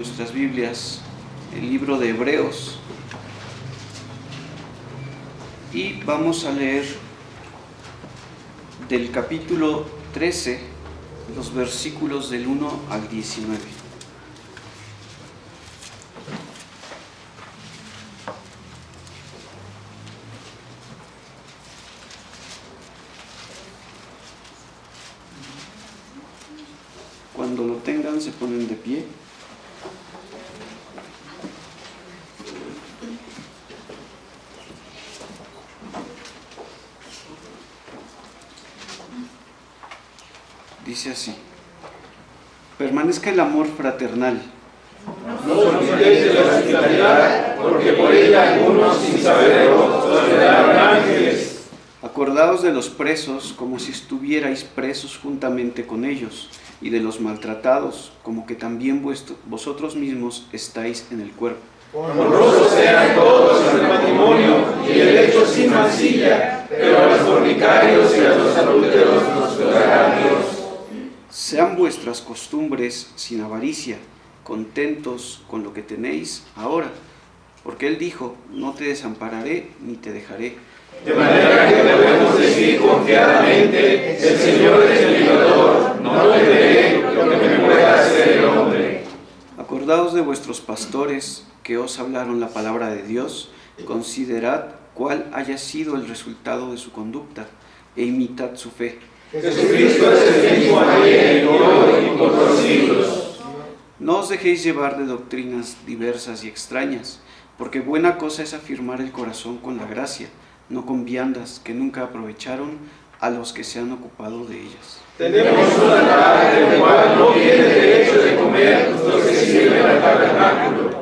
Nuestras Biblias, el libro de Hebreos, y vamos a leer del capítulo 13, los versículos del 1 al 19. Cuando lo tengan, se ponen de pie. Dice así: permanezca el amor fraternal. No os olvidéis de la hospitalidad, porque por ella algunos, sin saberlo, os heredaron ángeles. Acordaos de los presos como si estuvierais presos juntamente con ellos, y de los maltratados como que también vosotros mismos estáis en el cuerpo. Honrosos sean todos en el matrimonio y el hecho sin mancilla, pero a los fornicarios y a los adúlteros los juzgará Dios. Sean vuestras costumbres sin avaricia, contentos con lo que tenéis ahora, porque Él dijo: no te desampararé ni te dejaré. De manera que debemos decir confiadamente: el Señor es mi libertador, no temeré lo que me pueda hacer el hombre. Acordaos de vuestros pastores que os hablaron la palabra de Dios, considerad cuál haya sido el resultado de su conducta, e imitad su fe. Jesucristo es el mismo ayer y hoy y por los siglos. No os dejéis llevar de doctrinas diversas y extrañas, porque buena cosa es afirmar el corazón con la gracia, no con viandas que nunca aprovecharon a los que se han ocupado de ellas. Tenemos un altar del cual no tiene derecho de comer los que sirven al tabernáculo.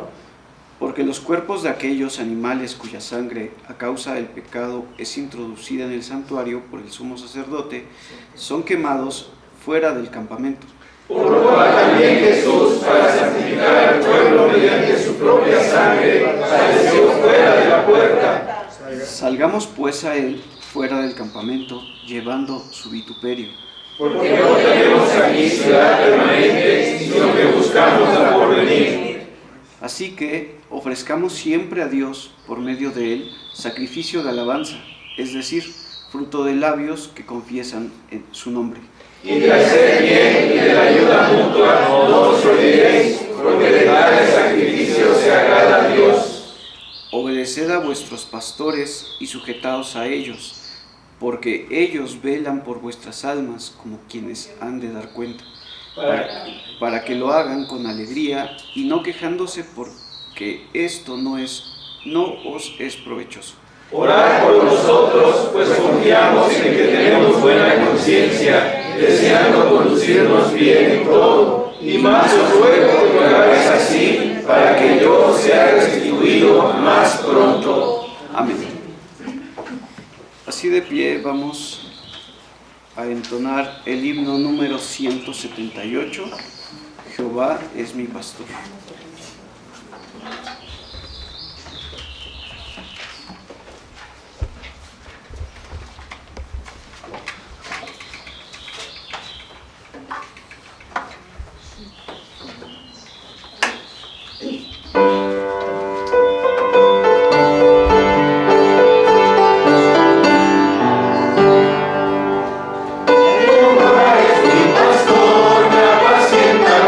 Porque los cuerpos de aquellos animales cuya sangre a causa del pecado es introducida en el santuario por el sumo sacerdote, son quemados fuera del campamento. Por lo cual también Jesús, para santificar al pueblo mediante su propia sangre, padeció fuera de la puerta. Salgamos pues a él fuera del campamento, llevando su vituperio. Porque no tenemos aquí ciudad permanente, sino que buscamos la porvenir. Así que ofrezcamos siempre a Dios, por medio de él, sacrificio de alabanza, es decir, fruto de labios que confiesan en su nombre. Y de hacer bien y de la ayuda mutua no os olvidéis, porque de tales sacrificios se agrada a Dios. Obedeced a vuestros pastores y sujetaos a ellos, porque ellos velan por vuestras almas como quienes han de dar cuenta, para que lo hagan con alegría y no quejándose, porque esto no os es provechoso. Orad por nosotros, pues confiamos en que tenemos buena conciencia, deseando conducirnos bien en todo, y más os ruego que lo hagáis así, para que yo sea restituido más pronto. Amén. Así de pie vamos a entonar el himno número 178, Jehová es mi pastor.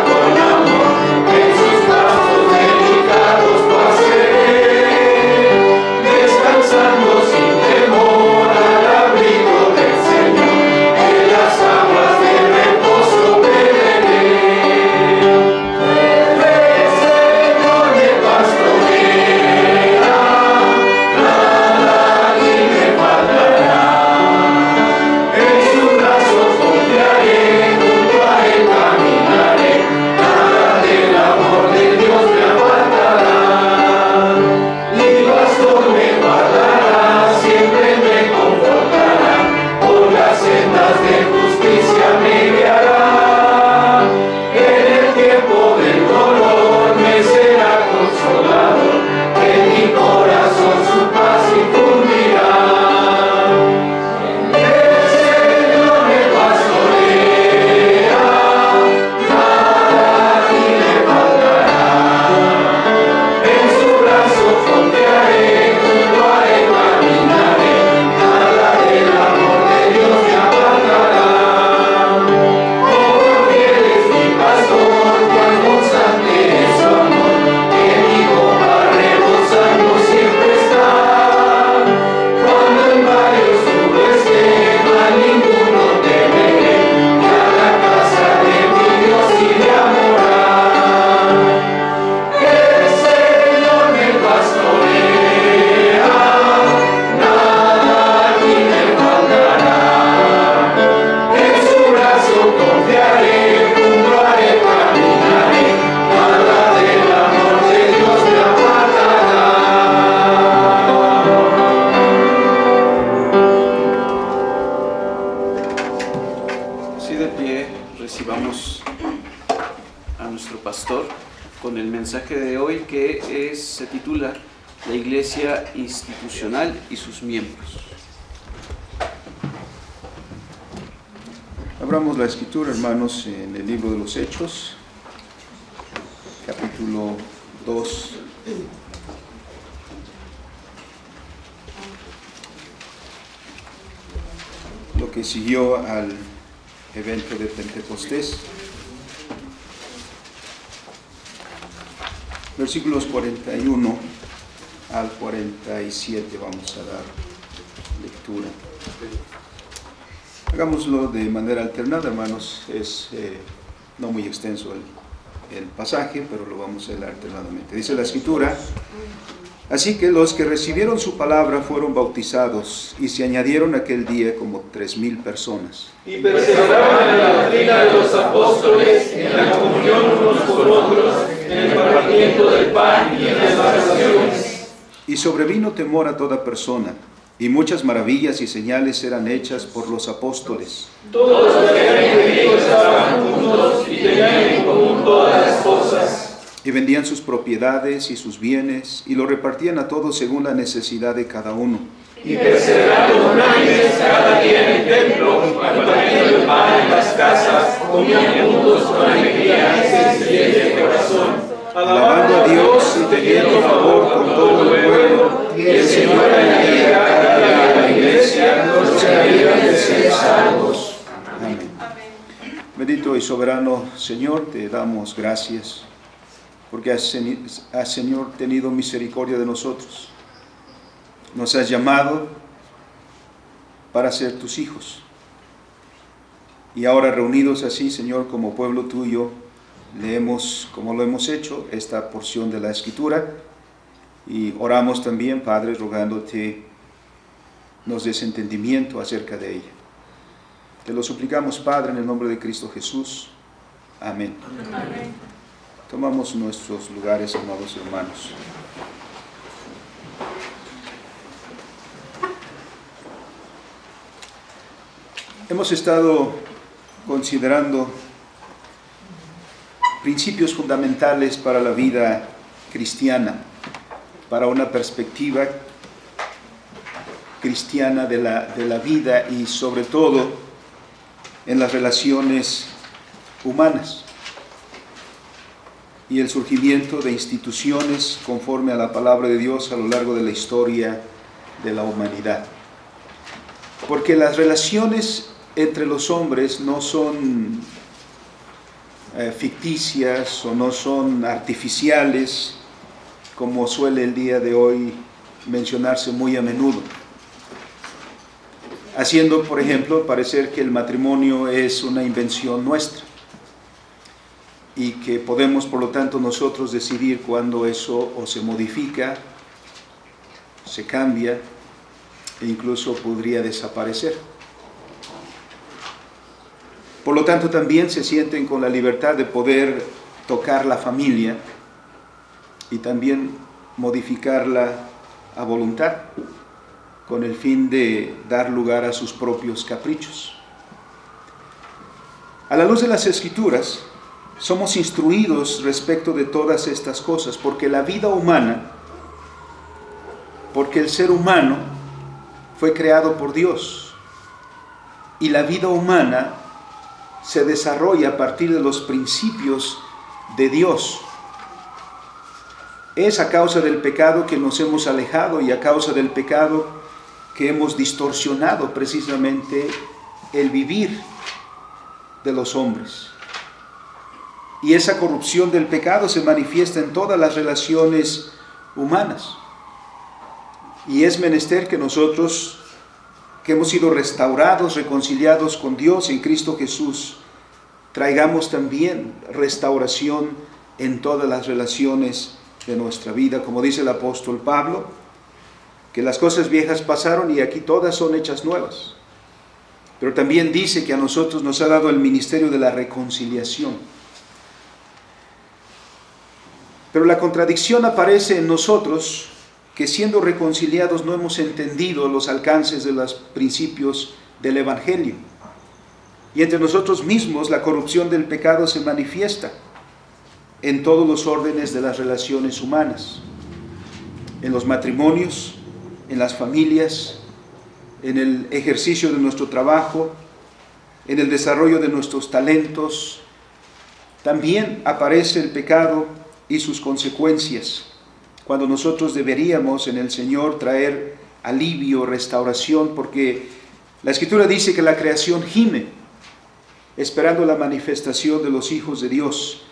Con amor, en sus pasos delicados mensaje de hoy, que se titula La Iglesia Institucional y sus miembros. Abramos la escritura, hermanos, en el libro de los Hechos, capítulo 2. Lo que siguió al evento de Pentecostés. Versículos 41 al 47 vamos a dar lectura. Hagámoslo de manera alternada, hermanos. Es no muy extenso el pasaje, pero lo vamos a leer alternadamente. Dice la escritura: así que los que recibieron su palabra fueron bautizados, y se añadieron aquel día como 3,000 personas. Y perseveraban en la doctrina de los apóstoles, en la comunión unos con otros, en el partimiento del pan y en las oraciones. Y sobrevino temor a toda persona, y muchas maravillas y señales eran hechas por los apóstoles. Todos los que habían creído estaban juntos y tenían en común todas las cosas. Y vendían sus propiedades y sus bienes, y lo repartían a todos según la necesidad de cada uno. Y perseverando unánimes cada día en el templo, partiendo el pan en las casas, comían juntos con alegría y sencillez de corazón, alabando a Dios y teniendo favor con todo el pueblo. Y el Señor añadía cada día a la iglesia los que habían de ser salvos. Amén. Bendito y soberano Señor, te damos gracias, porque has, Señor, tenido misericordia de nosotros. Nos has llamado para ser tus hijos. Y ahora, reunidos así, Señor, como pueblo tuyo, leemos, como lo hemos hecho, esta porción de la Escritura, y oramos también, Padre, rogándote nos des entendimiento acerca de ella. Te lo suplicamos, Padre, en el nombre de Cristo Jesús. Amén. Amén. Tomamos nuestros lugares, amados hermanos. Hemos estado considerando principios fundamentales para la vida cristiana, para una perspectiva cristiana de la vida y sobre todo en las relaciones humanas y el surgimiento de instituciones conforme a la palabra de Dios a lo largo de la historia de la humanidad. Porque las relaciones entre los hombres no son ficticias o no son artificiales, como suele el día de hoy mencionarse muy a menudo, haciendo, por ejemplo, parecer que el matrimonio es una invención nuestra y que podemos, por lo tanto, nosotros decidir cuándo eso o se modifica, se cambia e incluso podría desaparecer. Por lo tanto, también se sienten con la libertad de poder tocar la familia y también modificarla a voluntad, con el fin de dar lugar a sus propios caprichos. A la luz de las Escrituras, somos instruidos respecto de todas estas cosas, porque la vida humana, porque el ser humano fue creado por Dios, y la vida humana se desarrolla a partir de los principios de Dios. Es a causa del pecado que nos hemos alejado y a causa del pecado que hemos distorsionado precisamente el vivir de los hombres. Y esa corrupción del pecado se manifiesta en todas las relaciones humanas. Y es menester que nosotros, que hemos sido restaurados, reconciliados con Dios en Cristo Jesús, traigamos también restauración en todas las relaciones de nuestra vida, como dice el apóstol Pablo, que las cosas viejas pasaron y aquí todas son hechas nuevas. Pero también dice que a nosotros nos ha dado el ministerio de la reconciliación. Pero la contradicción aparece en nosotros, que siendo reconciliados no hemos entendido los alcances de los principios del Evangelio. Y entre nosotros mismos la corrupción del pecado se manifiesta. en todos los órdenes de las relaciones humanas, en los matrimonios, en las familias, en el ejercicio de nuestro trabajo, en el desarrollo de nuestros talentos. También aparece el pecado y sus consecuencias, cuando nosotros deberíamos en el Señor traer alivio, restauración, porque la Escritura dice que la creación gime, esperando la manifestación de los hijos de Dios,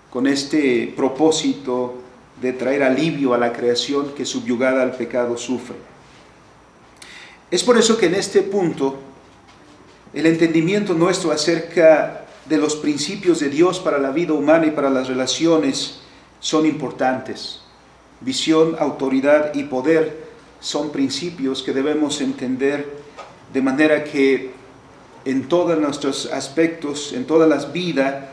con este propósito de traer alivio a la creación que subyugada al pecado sufre. Es por eso que en este punto el entendimiento nuestro acerca de los principios de Dios para la vida humana y para las relaciones son importantes. Visión, autoridad y poder son principios que debemos entender de manera que en todos nuestros aspectos, en todas las vidas,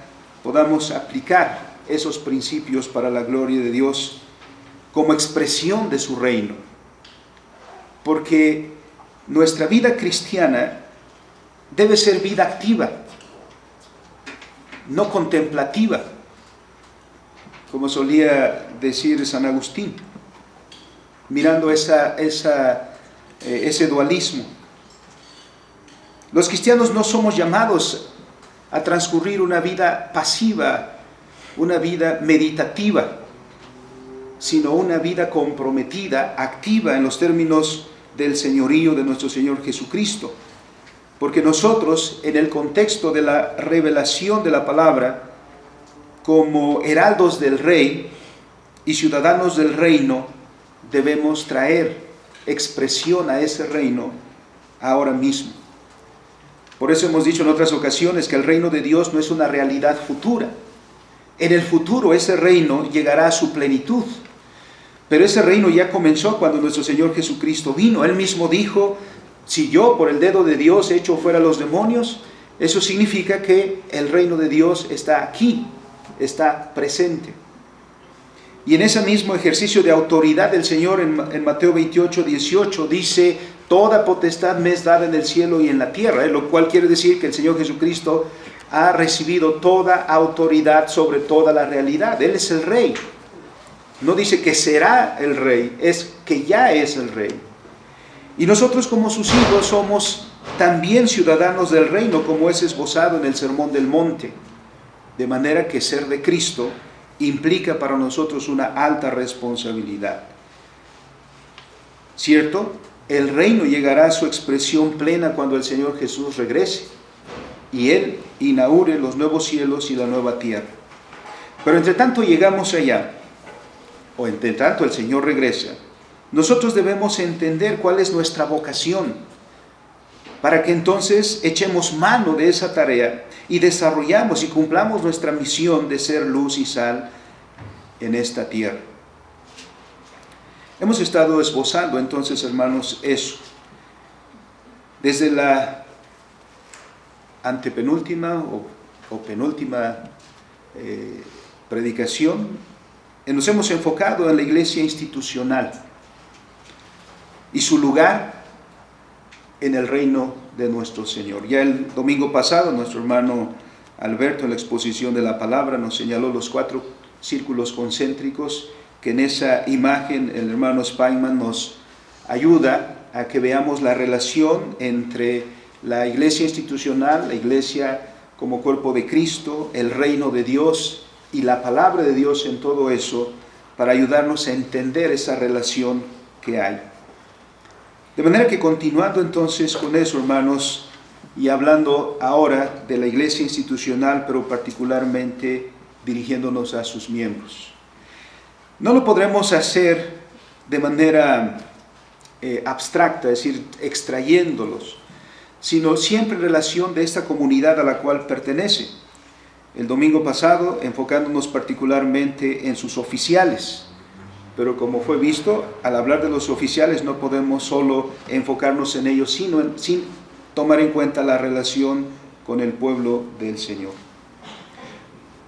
podamos aplicar esos principios para la gloria de Dios como expresión de su reino. Porque nuestra vida cristiana debe ser vida activa, no contemplativa, como solía decir San Agustín, mirando ese dualismo. Los cristianos no somos llamados a transcurrir una vida pasiva, una vida meditativa, sino una vida comprometida, activa en los términos del señorío de nuestro Señor Jesucristo. Porque nosotros, en el contexto de la revelación de la palabra, como heraldos del Rey y ciudadanos del reino, debemos traer expresión a ese reino ahora mismo. Por eso hemos dicho en otras ocasiones que el reino de Dios no es una realidad futura. En el futuro ese reino llegará a su plenitud. Pero ese reino ya comenzó cuando nuestro Señor Jesucristo vino. Él mismo dijo: si yo por el dedo de Dios echo fuera a los demonios, eso significa que el reino de Dios está aquí, está presente. Y en ese mismo ejercicio de autoridad del Señor en Mateo 28, 18 dice: toda potestad me es dada en el cielo y en la tierra, lo cual quiere decir que el Señor Jesucristo ha recibido toda autoridad sobre toda la realidad. Él es el Rey. No dice que será el Rey, es que ya es el Rey. Y nosotros como sus hijos somos también ciudadanos del reino, como es esbozado en el Sermón del Monte. De manera que ser de Cristo implica para nosotros una alta responsabilidad. ¿Cierto? El reino llegará a su expresión plena cuando el Señor Jesús regrese y Él inaugure los nuevos cielos y la nueva tierra. Pero entre tanto llegamos allá, o entre tanto el Señor regresa, nosotros debemos entender cuál es nuestra vocación, para que entonces echemos mano de esa tarea y desarrollamos y cumplamos nuestra misión de ser luz y sal en esta tierra. Hemos estado esbozando entonces, hermanos, eso. Desde la antepenúltima o penúltima predicación, nos hemos enfocado en la iglesia institucional y su lugar en el reino de nuestro Señor. Ya el domingo pasado nuestro hermano Alberto en la exposición de la palabra nos señaló los 4 círculos concéntricos que en esa imagen el hermano Speinman nos ayuda a que veamos la relación entre la iglesia institucional, la iglesia como cuerpo de Cristo, el reino de Dios y la palabra de Dios en todo eso, para ayudarnos a entender esa relación que hay. De manera que continuando entonces con eso, hermanos, y hablando ahora de la iglesia institucional, pero particularmente dirigiéndonos a sus miembros. No lo podremos hacer de manera abstracta, es decir, extrayéndolos, sino siempre en relación de esta comunidad a la cual pertenece. El domingo pasado enfocándonos particularmente en sus oficiales, pero como fue visto, al hablar de los oficiales no podemos solo enfocarnos en ellos, sino sin tomar en cuenta la relación con el pueblo del Señor.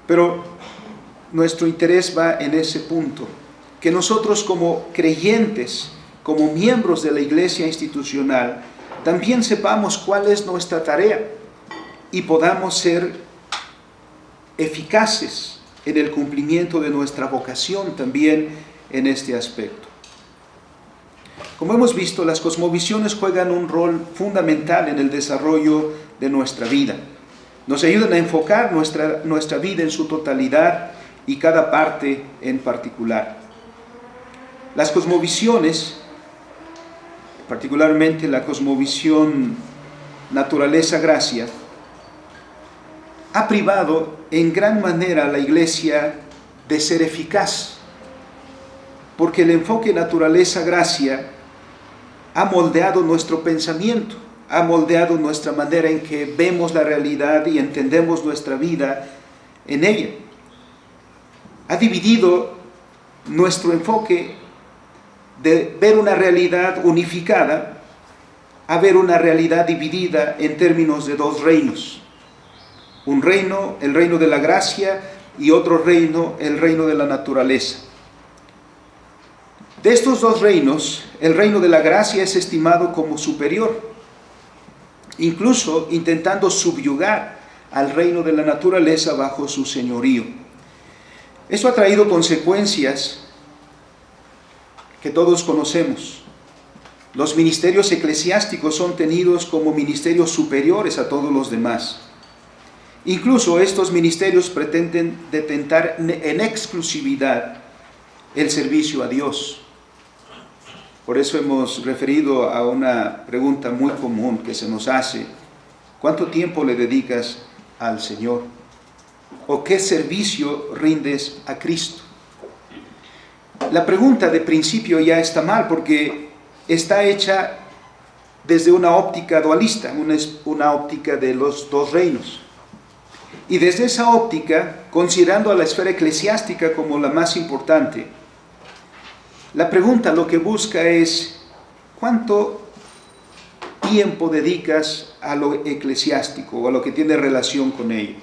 Pero nuestro interés va en ese punto, que nosotros como creyentes, como miembros de la iglesia institucional, también sepamos cuál es nuestra tarea y podamos ser eficaces en el cumplimiento de nuestra vocación también en este aspecto. Como hemos visto, las cosmovisiones juegan un rol fundamental en el desarrollo de nuestra vida. Nos ayudan a enfocar nuestra vida en su totalidad y cada parte en particular. Las cosmovisiones, particularmente la cosmovisión naturaleza-gracia, ha privado en gran manera a la Iglesia de ser eficaz, porque el enfoque naturaleza-gracia ha moldeado nuestro pensamiento, ha moldeado nuestra manera en que vemos la realidad y entendemos nuestra vida en ella. Ha dividido nuestro enfoque de ver una realidad unificada a ver una realidad dividida en términos de dos reinos. Un reino, el reino de la gracia, y otro reino, el reino de la naturaleza. De estos dos reinos, el reino de la gracia es estimado como superior, incluso intentando subyugar al reino de la naturaleza bajo su señorío. Esto ha traído consecuencias que todos conocemos. Los ministerios eclesiásticos son tenidos como ministerios superiores a todos los demás. Incluso estos ministerios pretenden detentar en exclusividad el servicio a Dios. Por eso hemos referido a una pregunta muy común que se nos hace: ¿cuánto tiempo le dedicas al Señor? ¿O qué servicio rindes a Cristo? La pregunta de principio ya está mal, porque está hecha desde una óptica dualista, una óptica de los dos reinos. Y desde esa óptica, considerando a la esfera eclesiástica como la más importante, la pregunta lo que busca es: ¿cuánto tiempo dedicas a lo eclesiástico o a lo que tiene relación con ello?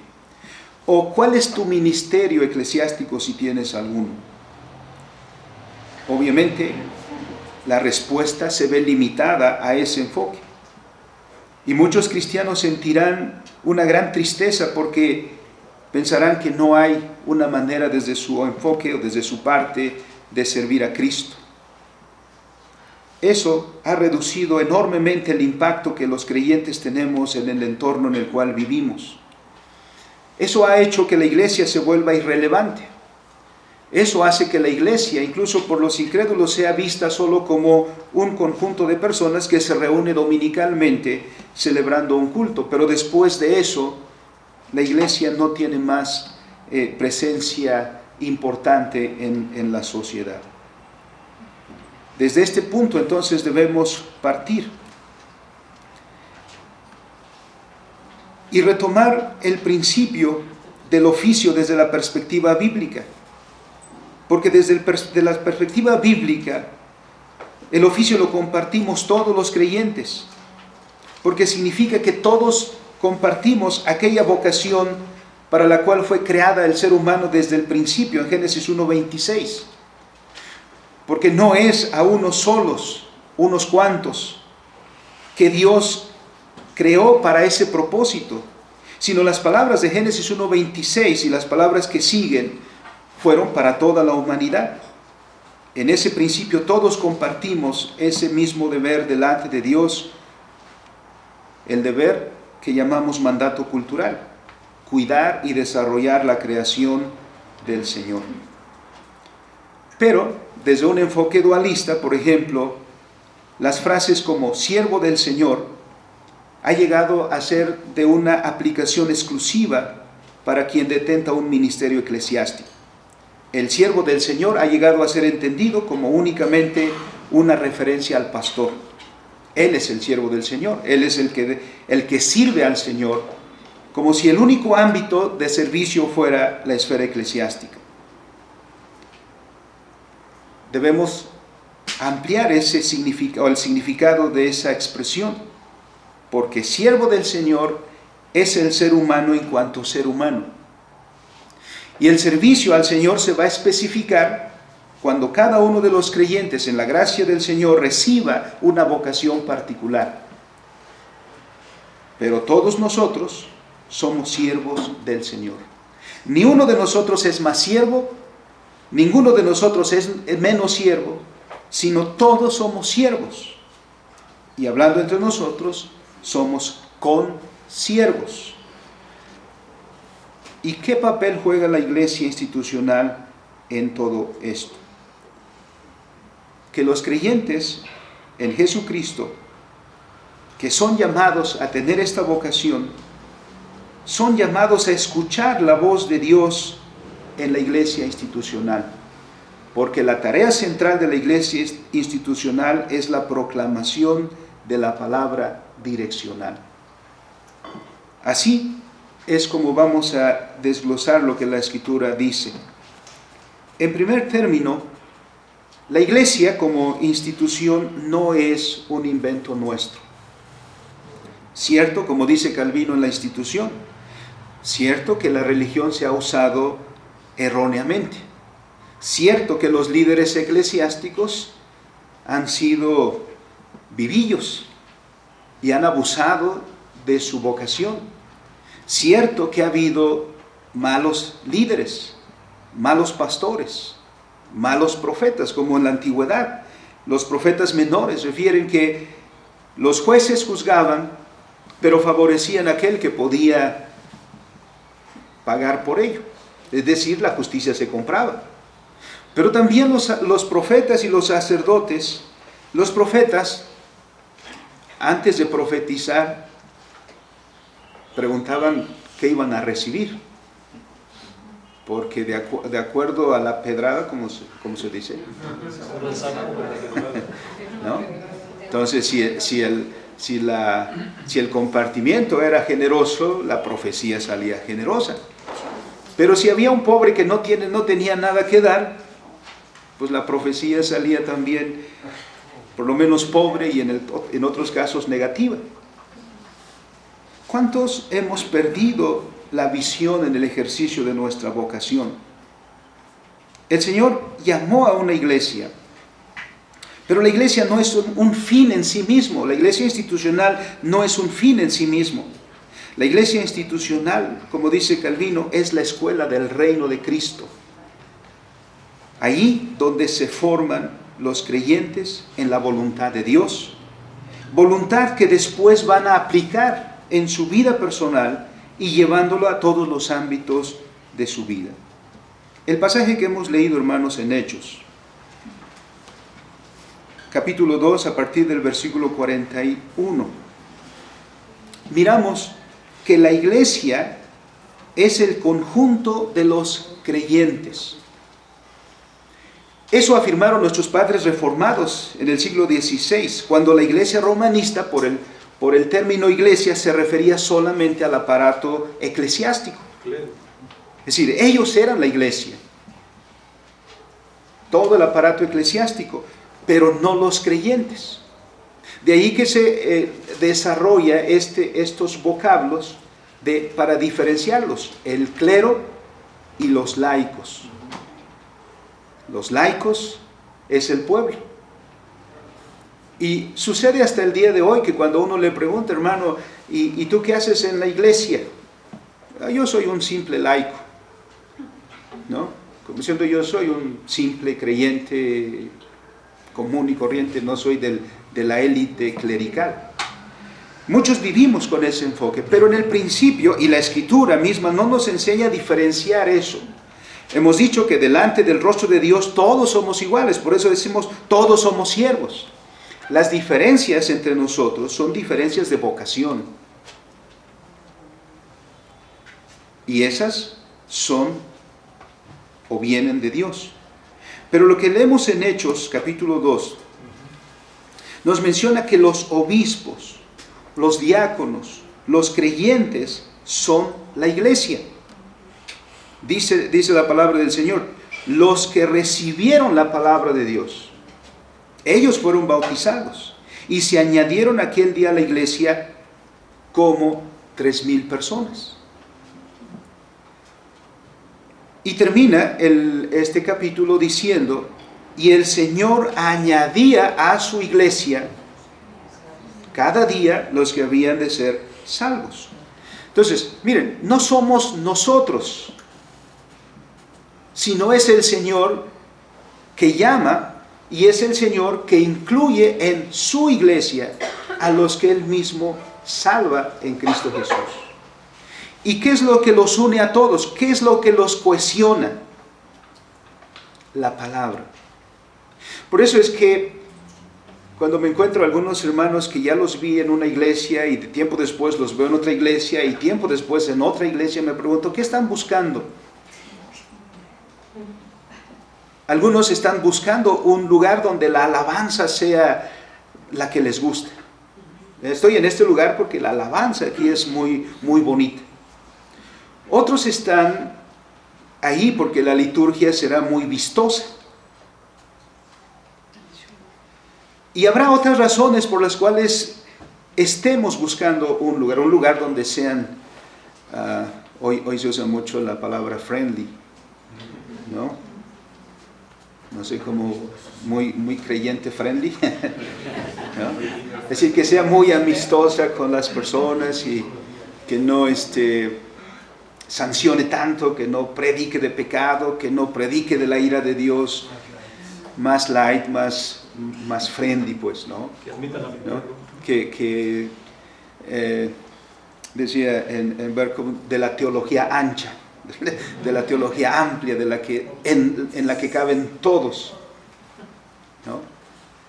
¿O cuál es tu ministerio eclesiástico si tienes alguno? Obviamente, la respuesta se ve limitada a ese enfoque. Y muchos cristianos sentirán una gran tristeza porque pensarán que no hay una manera desde su enfoque o desde su parte de servir a Cristo. Eso ha reducido enormemente el impacto que los creyentes tenemos en el entorno en el cual vivimos. Eso ha hecho que la iglesia se vuelva irrelevante. Eso hace que la iglesia, incluso por los incrédulos, sea vista solo como un conjunto de personas que se reúne dominicalmente celebrando un culto. Pero después de eso, la iglesia no tiene más presencia importante en la sociedad. Desde este punto, entonces, debemos partir y retomar el principio del oficio desde la perspectiva bíblica. Porque desde la perspectiva bíblica, el oficio lo compartimos todos los creyentes, porque significa que todos compartimos aquella vocación para la cual fue creada el ser humano desde el principio, en Génesis 1:26. Porque no es a unos solos, unos cuantos, que Dios creó para ese propósito, sino las palabras de Génesis 1:26 y las palabras que siguen fueron para toda la humanidad. En ese principio todos compartimos ese mismo deber delante de Dios, el deber que llamamos mandato cultural: cuidar y desarrollar la creación del Señor. Pero desde un enfoque dualista, por ejemplo, las frases como siervo del Señor ha llegado a ser de una aplicación exclusiva para quien detenta un ministerio eclesiástico. El siervo del Señor ha llegado a ser entendido como únicamente una referencia al pastor. Él es el siervo del Señor, él es el que sirve al Señor, como si el único ámbito de servicio fuera la esfera eclesiástica. Debemos ampliar ese significado, el significado de esa expresión, porque siervo del Señor es el ser humano en cuanto ser humano. Y el servicio al Señor se va a especificar cuando cada uno de los creyentes en la gracia del Señor reciba una vocación particular. Pero todos nosotros somos siervos del Señor. Ni uno de nosotros es más siervo, ninguno de nosotros es menos siervo, sino todos somos siervos. Y hablando entre nosotros, somos consiervos. ¿Y qué papel juega la iglesia institucional en todo esto? Que los creyentes en Jesucristo, que son llamados a tener esta vocación, son llamados a escuchar la voz de Dios en la iglesia institucional. Porque la tarea central de la iglesia institucional es la proclamación de la palabra direccional. Así es como vamos a desglosar lo que la Escritura dice. En primer término, la iglesia como institución no es un invento nuestro. Cierto, como dice Calvino en La Institución, cierto que la religión se ha usado erróneamente. Cierto que los líderes eclesiásticos han sido vivillos y han abusado de su vocación. Cierto que ha habido malos líderes, malos pastores, malos profetas, como en la antigüedad. Los profetas menores refieren que los jueces juzgaban, pero favorecían a aquel que podía pagar por ello. Es decir, la justicia se compraba. Pero también los profetas y los sacerdotes, los profetas, antes de profetizar, preguntaban qué iban a recibir. Porque de acuerdo a la pedrada, ¿cómo se dice? ¿No? Entonces, si el compartimiento era generoso, la profecía salía generosa. Pero si había un pobre que no tenía nada que dar, pues la profecía salía también, por lo menos pobre y en otros casos negativa. ¿Cuántos hemos perdido la visión en el ejercicio de nuestra vocación? El Señor llamó a una iglesia, pero la iglesia no es un fin en sí mismo. La iglesia institucional no es un fin en sí mismo. La iglesia institucional, como dice Calvino, es la escuela del reino de Cristo. Ahí donde se forman los creyentes en la voluntad de Dios, voluntad que después van a aplicar en su vida personal y llevándolo a todos los ámbitos de su vida. El pasaje que hemos leído, hermanos, en Hechos, capítulo 2, a partir del versículo 41, miramos que la iglesia es el conjunto de los creyentes. Eso afirmaron nuestros padres reformados en el siglo XVI, cuando la iglesia romanista, por el término iglesia, se refería solamente al aparato eclesiástico. Es decir, ellos eran la iglesia, todo el aparato eclesiástico, pero no los creyentes. De ahí que se desarrolla estos vocablos para diferenciarlos, el clero y los laicos. Los laicos es el pueblo. Y sucede hasta el día de hoy que cuando uno le pregunta, hermano, ¿y tú qué haces en la iglesia? Yo soy un simple laico, ¿no? Como diciendo, yo soy un simple creyente común y corriente, no soy de la élite clerical. Muchos vivimos con ese enfoque, pero en el principio, y la Escritura misma no nos enseña a diferenciar eso. Hemos dicho que delante del rostro de Dios todos somos iguales, por eso decimos todos somos siervos. Las diferencias entre nosotros son diferencias de vocación. Y esas son o vienen de Dios. Pero lo que leemos en Hechos capítulo 2 nos menciona que los obispos, los diáconos, los creyentes son la iglesia. Dice la palabra del Señor, los que recibieron la palabra de Dios, ellos fueron bautizados y se añadieron aquel día a la iglesia como 3,000 personas. Y termina este capítulo diciendo, y el Señor añadía a su iglesia cada día los que habían de ser salvos. Entonces, miren, no somos nosotros sino es el Señor que llama y es el Señor que incluye en su iglesia a los que Él mismo salva en Cristo Jesús. ¿Y qué es lo que los une a todos? ¿Qué es lo que los cohesiona? La palabra. Por eso es que cuando me encuentro algunos hermanos que ya los vi en una iglesia y tiempo después los veo en otra iglesia y tiempo después en otra iglesia, me pregunto, ¿qué están buscando? Algunos están buscando un lugar donde la alabanza sea la que les gusta. Estoy en este lugar porque la alabanza aquí es muy, muy bonita. Otros están ahí porque la liturgia será muy vistosa. Y habrá otras razones por las cuales estemos buscando un lugar donde sean, hoy se usa mucho la palabra friendly, ¿no? No sé, como muy creyente friendly, ¿no? Es decir, que sea muy amistosa con las personas y que no sancione tanto, que no predique de pecado, que no predique de la ira de Dios, más light, más friendly, pues, ¿no? Que admitan la ¿no? Decía en Berkov, de la teología ancha, de la teología amplia, de la que en la que caben todos, ¿no?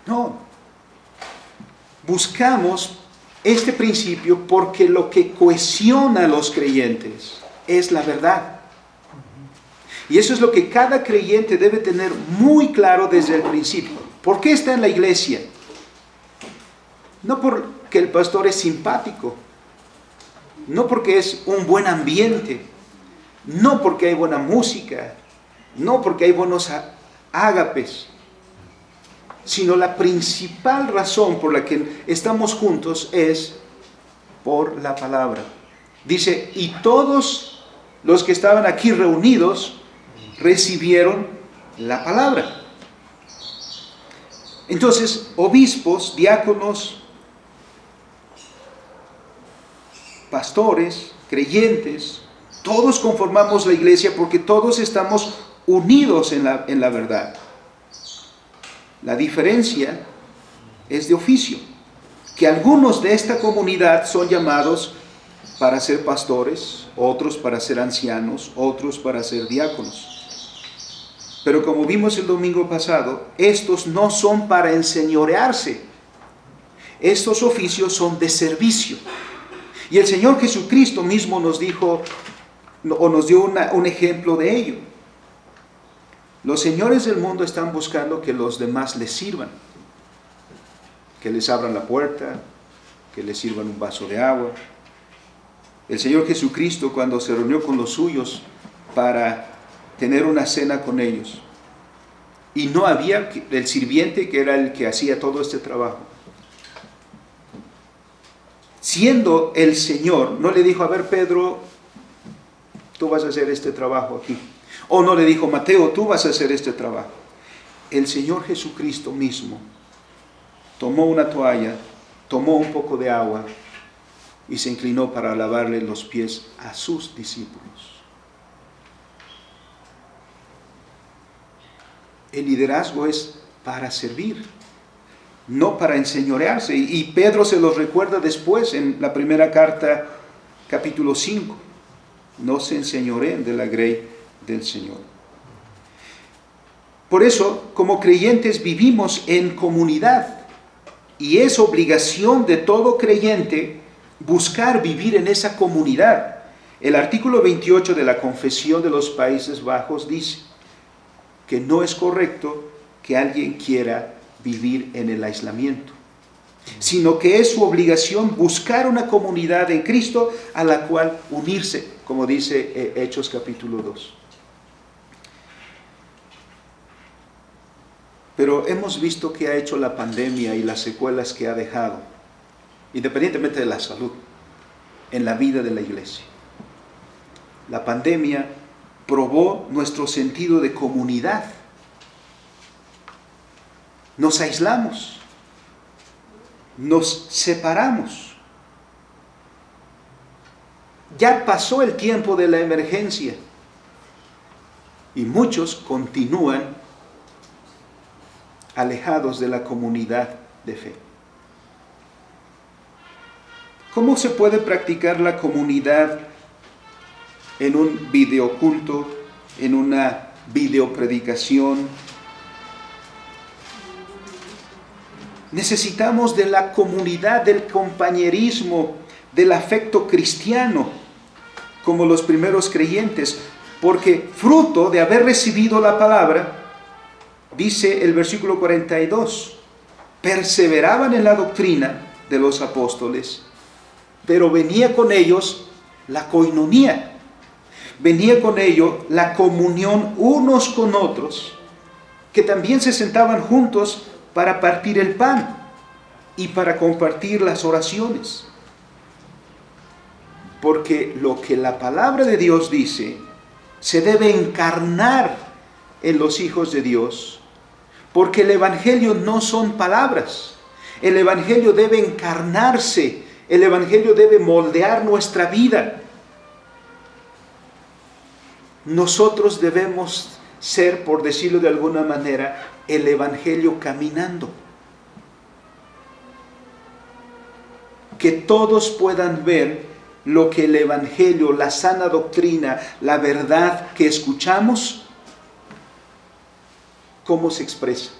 No. Buscamos este principio porque lo que cohesiona a los creyentes es la verdad. Y eso es lo que cada creyente debe tener muy claro desde el principio. ¿Por qué está en la iglesia? No porque el pastor es simpático, no porque es un buen ambiente, no porque hay buena música, no porque hay buenos ágapes, sino la principal razón por la que estamos juntos es por la palabra. Dice, y todos los que estaban aquí reunidos recibieron la palabra. Entonces, obispos, diáconos, pastores, creyentes, todos conformamos la iglesia porque todos estamos unidos en la verdad. La diferencia es de oficio, que algunos de esta comunidad son llamados para ser pastores, otros para ser ancianos, otros para ser diáconos. Pero como vimos el domingo pasado, estos no son para enseñorearse. Estos oficios son de servicio. Y el Señor Jesucristo mismo nos dijo, o nos dio un ejemplo de ello. Los señores del mundo están buscando que los demás les sirvan, que les abran la puerta, que les sirvan un vaso de agua. El Señor Jesucristo, cuando se reunió con los suyos para tener una cena con ellos, y no había el sirviente que era el que hacía todo este trabajo, siendo el Señor, no le dijo, a ver Pedro, tú vas a hacer este trabajo aquí. O no le dijo, Mateo, tú vas a hacer este trabajo. El Señor Jesucristo mismo tomó una toalla, tomó un poco de agua y se inclinó para lavarle los pies a sus discípulos. El liderazgo es para servir, no para enseñorearse. Y Pedro se los recuerda después en la primera carta, capítulo 5. No se enseñoreen de la grey del Señor. Por eso, como creyentes vivimos en comunidad y es obligación de todo creyente buscar vivir en esa comunidad. El artículo 28 de la Confesión de los Países Bajos dice que no es correcto que alguien quiera vivir en el aislamiento, sino que es su obligación buscar una comunidad en Cristo a la cual unirse, como dice Hechos capítulo 2. Pero hemos visto qué ha hecho la pandemia y las secuelas que ha dejado, independientemente de la salud, en la vida de la iglesia. La pandemia probó nuestro sentido de comunidad. Nos aislamos, nos separamos. Ya pasó el tiempo de la emergencia. Y muchos continúan alejados de la comunidad de fe. ¿Cómo se puede practicar la comunidad en un videoculto, en una videopredicación? Necesitamos de la comunidad, del compañerismo, del afecto cristiano, como los primeros creyentes, porque fruto de haber recibido la palabra, dice el versículo 42, perseveraban en la doctrina de los apóstoles, pero venía con ellos la coinonía, venía con ello la comunión unos con otros, que también se sentaban juntos para partir el pan y para compartir las oraciones. Porque lo que la palabra de Dios dice se debe encarnar en los hijos de Dios, porque el Evangelio no son palabras, el Evangelio debe encarnarse, el Evangelio debe moldear nuestra vida. Nosotros debemos ser, por decirlo de alguna manera, el Evangelio caminando. Que todos puedan ver lo que el Evangelio, la sana doctrina, la verdad que escuchamos, cómo se expresa.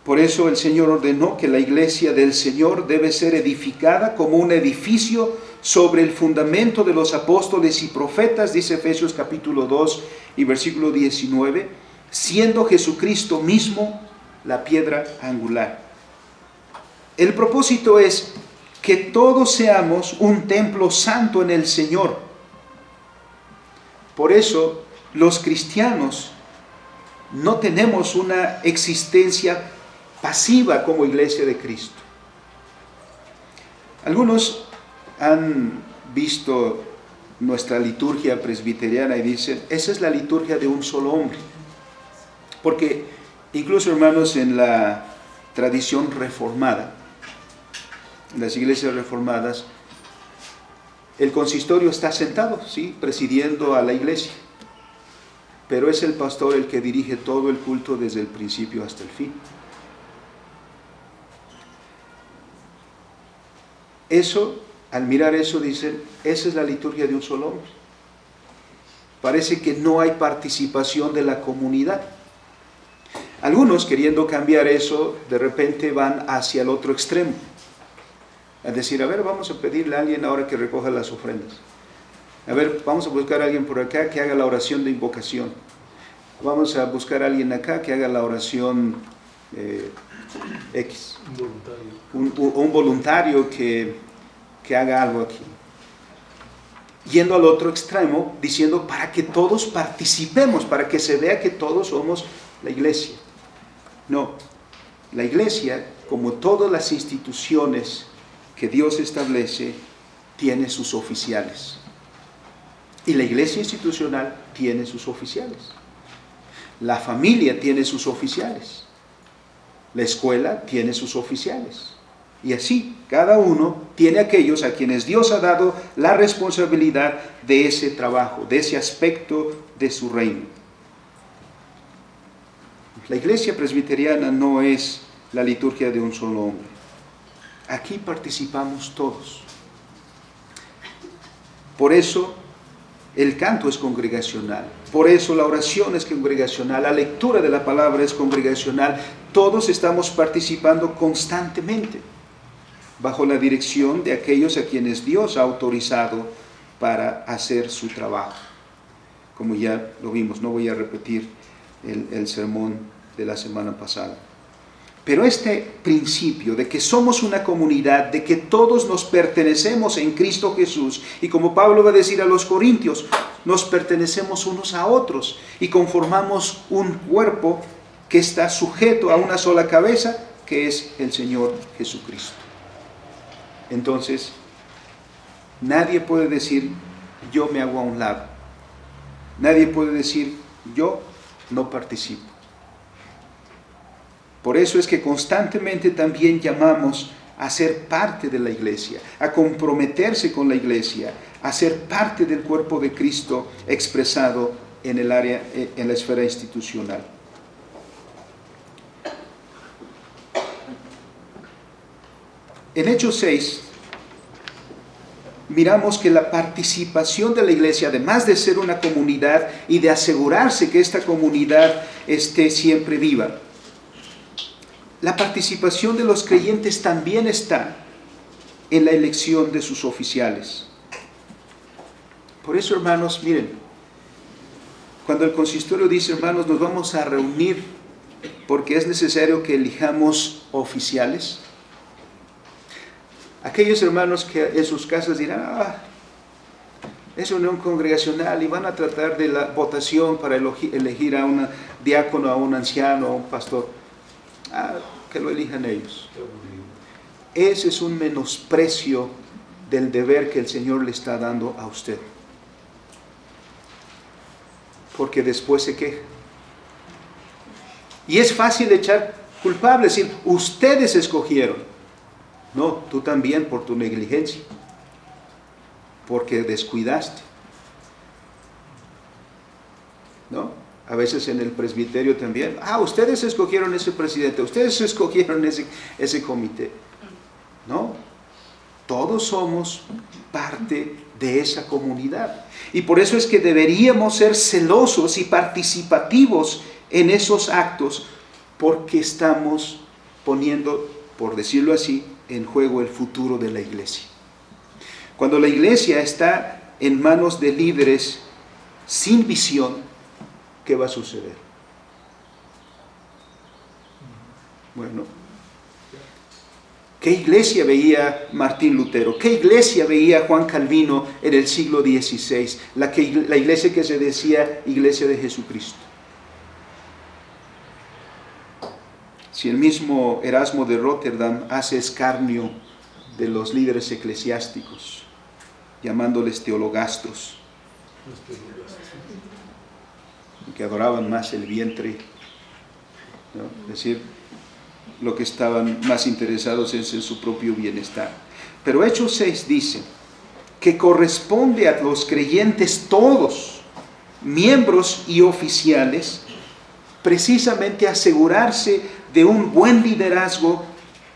Por eso el Señor ordenó que la iglesia del Señor debe ser edificada como un edificio sobre el fundamento de los apóstoles y profetas, dice Efesios capítulo 2 y versículo 19, siendo Jesucristo mismo la piedra angular. El propósito es que todos seamos un templo santo en el Señor. Por eso los cristianos no tenemos una existencia pasiva como iglesia de Cristo. Algunos han visto nuestra liturgia presbiteriana y dicen, esa es la liturgia de un solo hombre. Porque incluso, hermanos, en la tradición reformada, en las iglesias reformadas, el consistorio está sentado, ¿sí?, presidiendo a la iglesia, pero es el pastor el que dirige todo el culto desde el principio hasta el fin. Eso, al mirar eso, dicen, esa es la liturgia de un solo hombre. Parece que no hay participación de la comunidad. Algunos, queriendo cambiar eso, de repente van hacia el otro extremo. Es decir, a ver, vamos a pedirle a alguien ahora que recoja las ofrendas. A ver, vamos a buscar a alguien por acá que haga la oración de invocación. Vamos a buscar a alguien acá que haga la oración X. Un voluntario que haga algo aquí. Yendo al otro extremo, diciendo para que todos participemos, para que se vea que todos somos la iglesia. No, la iglesia, como todas las instituciones que Dios establece, tiene sus oficiales. Y la iglesia institucional tiene sus oficiales. La familia tiene sus oficiales. La escuela tiene sus oficiales. Y así, cada uno tiene aquellos a quienes Dios ha dado la responsabilidad de ese trabajo, de ese aspecto de su reino. La iglesia presbiteriana no es la liturgia de un solo hombre. Aquí participamos todos. Por eso el canto es congregacional, por eso la oración es congregacional, la lectura de la palabra es congregacional. Todos estamos participando constantemente bajo la dirección de aquellos a quienes Dios ha autorizado para hacer su trabajo. Como ya lo vimos, no voy a repetir el sermón de la semana pasada. Pero este principio de que somos una comunidad, de que todos nos pertenecemos en Cristo Jesús, y como Pablo va a decir a los Corintios, nos pertenecemos unos a otros y conformamos un cuerpo que está sujeto a una sola cabeza, que es el Señor Jesucristo. Entonces, nadie puede decir, yo me hago a un lado. Nadie puede decir, yo no participo. Por eso es que constantemente también llamamos a ser parte de la iglesia, a comprometerse con la iglesia, a ser parte del cuerpo de Cristo expresado en el área, en la esfera institucional. En Hechos 6, miramos que la participación de la iglesia, además de ser una comunidad y de asegurarse que esta comunidad esté siempre viva, la participación de los creyentes también está en la elección de sus oficiales. Por eso, hermanos, miren, cuando el consistorio dice, hermanos, nos vamos a reunir porque es necesario que elijamos oficiales, aquellos hermanos que en sus casas dirán, es reunión congregacional y van a tratar de la votación para elegir a un diácono, a un anciano, a un pastor, que lo elijan ellos. Ese es un menosprecio del deber que el Señor le está dando a usted. Porque después se queja. Y es fácil echar culpables, decir, ustedes escogieron. No, tú también por tu negligencia, porque descuidaste. ¿No? A veces en el presbiterio también, ustedes escogieron ese presidente, ustedes escogieron ese comité. No, todos somos parte de esa comunidad. Y por eso es que deberíamos ser celosos y participativos en esos actos, porque estamos poniendo, por decirlo así, en juego el futuro de la iglesia. Cuando la iglesia está en manos de líderes sin visión, ¿qué va a suceder? Bueno, ¿qué iglesia veía Martín Lutero? ¿Qué iglesia veía Juan Calvino en el siglo XVI? La iglesia que se decía Iglesia de Jesucristo. Si el mismo Erasmo de Rotterdam hace escarnio de los líderes eclesiásticos, llamándoles teologastros, que adoraban más el vientre, ¿no? Es decir, lo que estaban más interesados es en su propio bienestar. Pero Hechos 6 dice que corresponde a los creyentes todos, miembros y oficiales, precisamente asegurarse de un buen liderazgo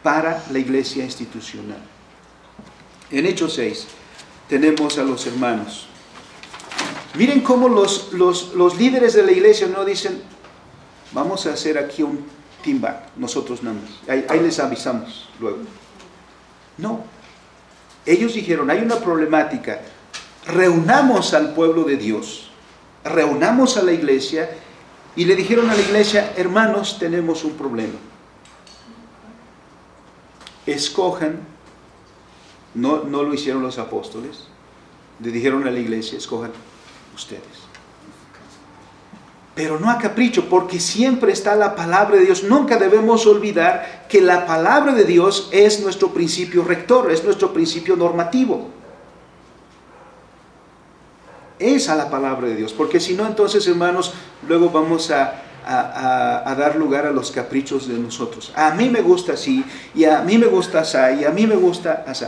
para la iglesia institucional. En Hechos 6 tenemos a los hermanos. Miren cómo los líderes de la iglesia no dicen, vamos a hacer aquí un team back, nosotros nada más, ahí les avisamos luego. No, ellos dijeron, hay una problemática, reunamos al pueblo de Dios, reunamos a la iglesia, y le dijeron a la iglesia, hermanos, tenemos un problema. Escojan, no lo hicieron los apóstoles, le dijeron a la iglesia, escojan ustedes. Pero no a capricho, porque siempre está la palabra de Dios. Nunca debemos olvidar que la palabra de Dios es nuestro principio rector, es nuestro principio normativo. Es a la palabra de Dios, porque si no, entonces, hermanos, luego vamos a dar lugar a los caprichos de nosotros. A mí me gusta así, y a mí me gusta así, y a mí me gusta así.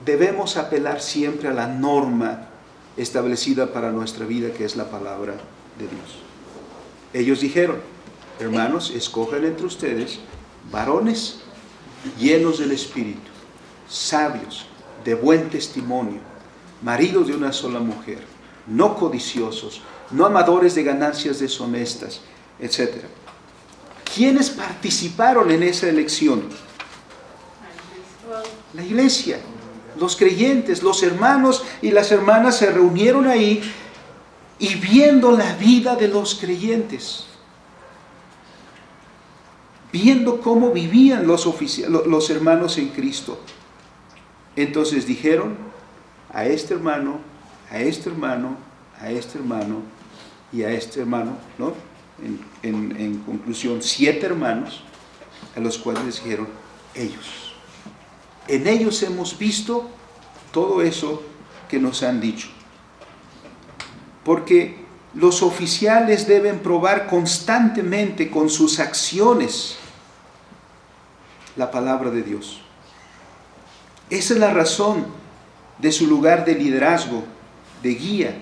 Debemos apelar siempre a la norma establecida para nuestra vida, que es la palabra de Dios. Ellos dijeron, hermanos, escojan entre ustedes varones llenos del Espíritu, sabios, de buen testimonio, maridos de una sola mujer, no codiciosos, no amadores de ganancias deshonestas, etc. ¿Quiénes participaron en esa elección? La iglesia, los creyentes, los hermanos y las hermanas se reunieron ahí y viendo la vida de los creyentes, viendo cómo vivían los hermanos en Cristo, entonces dijeron, a este hermano, a este hermano, a este hermano y a este hermano, ¿no? En conclusión, 7 hermanos, a los cuales les dijeron, ellos. En ellos hemos visto todo eso que nos han dicho. Porque los oficiales deben probar constantemente con sus acciones la palabra de Dios. Esa es la razón de su lugar de liderazgo, de guía.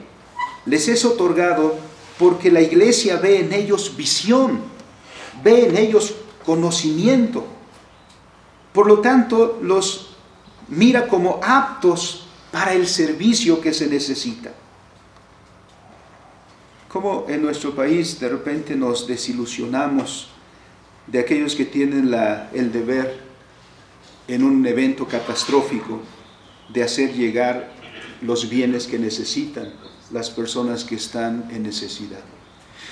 Les es otorgado porque la iglesia ve en ellos visión, ve en ellos conocimiento. Por lo tanto, los mira como aptos para el servicio que se necesita. Como en nuestro país de repente nos desilusionamos de aquellos que tienen el deber en un evento catastrófico de hacer llegar los bienes que necesitan las personas que están en necesidad.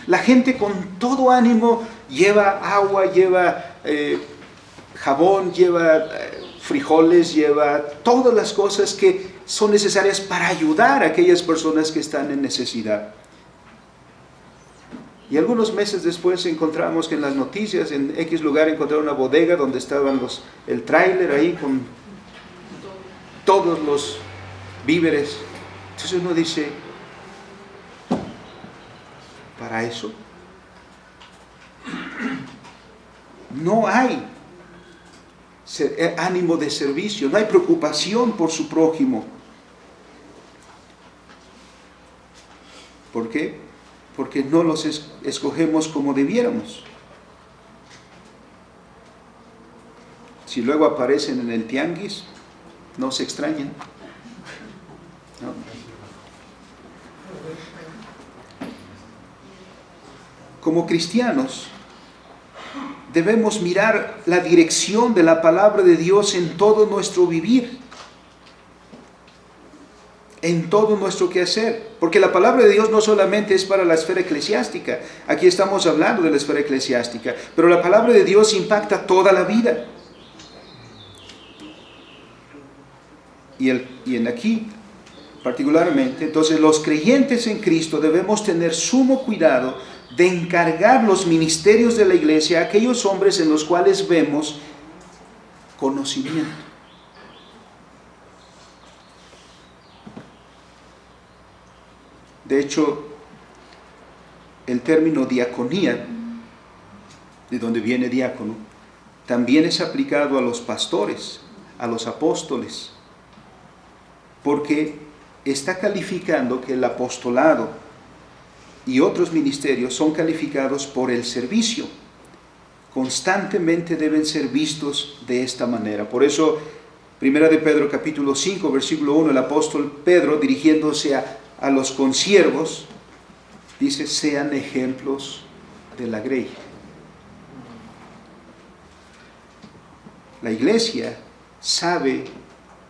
La gente con todo ánimo lleva agua, lleva jabón, lleva frijoles, lleva todas las cosas que son necesarias para ayudar a aquellas personas que están en necesidad. Y algunos meses después encontramos que en las noticias, en X lugar, encontraron una bodega donde estaban el tráiler ahí con todos los víveres. Entonces uno dice, ¿para eso? No hay ánimo de servicio, no hay preocupación por su prójimo. ¿Por qué? Porque no los escogemos como debiéramos. Si luego aparecen en el tianguis, no se extrañen, ¿no? Como cristianos, debemos mirar la dirección de la palabra de Dios en todo nuestro vivir, en todo nuestro quehacer, porque la palabra de Dios no solamente es para la esfera eclesiástica. Aquí estamos hablando de la esfera eclesiástica, pero la palabra de Dios impacta toda la vida. Y en aquí, particularmente, entonces los creyentes en Cristo debemos tener sumo cuidado de encargar los ministerios de la iglesia a aquellos hombres en los cuales vemos conocimiento. De hecho, el término diaconía, de donde viene diácono, también es aplicado a los pastores, a los apóstoles, porque está calificando que el apostolado y otros ministerios son calificados por el servicio. Constantemente deben ser vistos de esta manera. Por eso, 1 de Pedro capítulo 5, versículo 1, el apóstol Pedro, dirigiéndose a los consiervos, dice, sean ejemplos de la grey. La iglesia sabe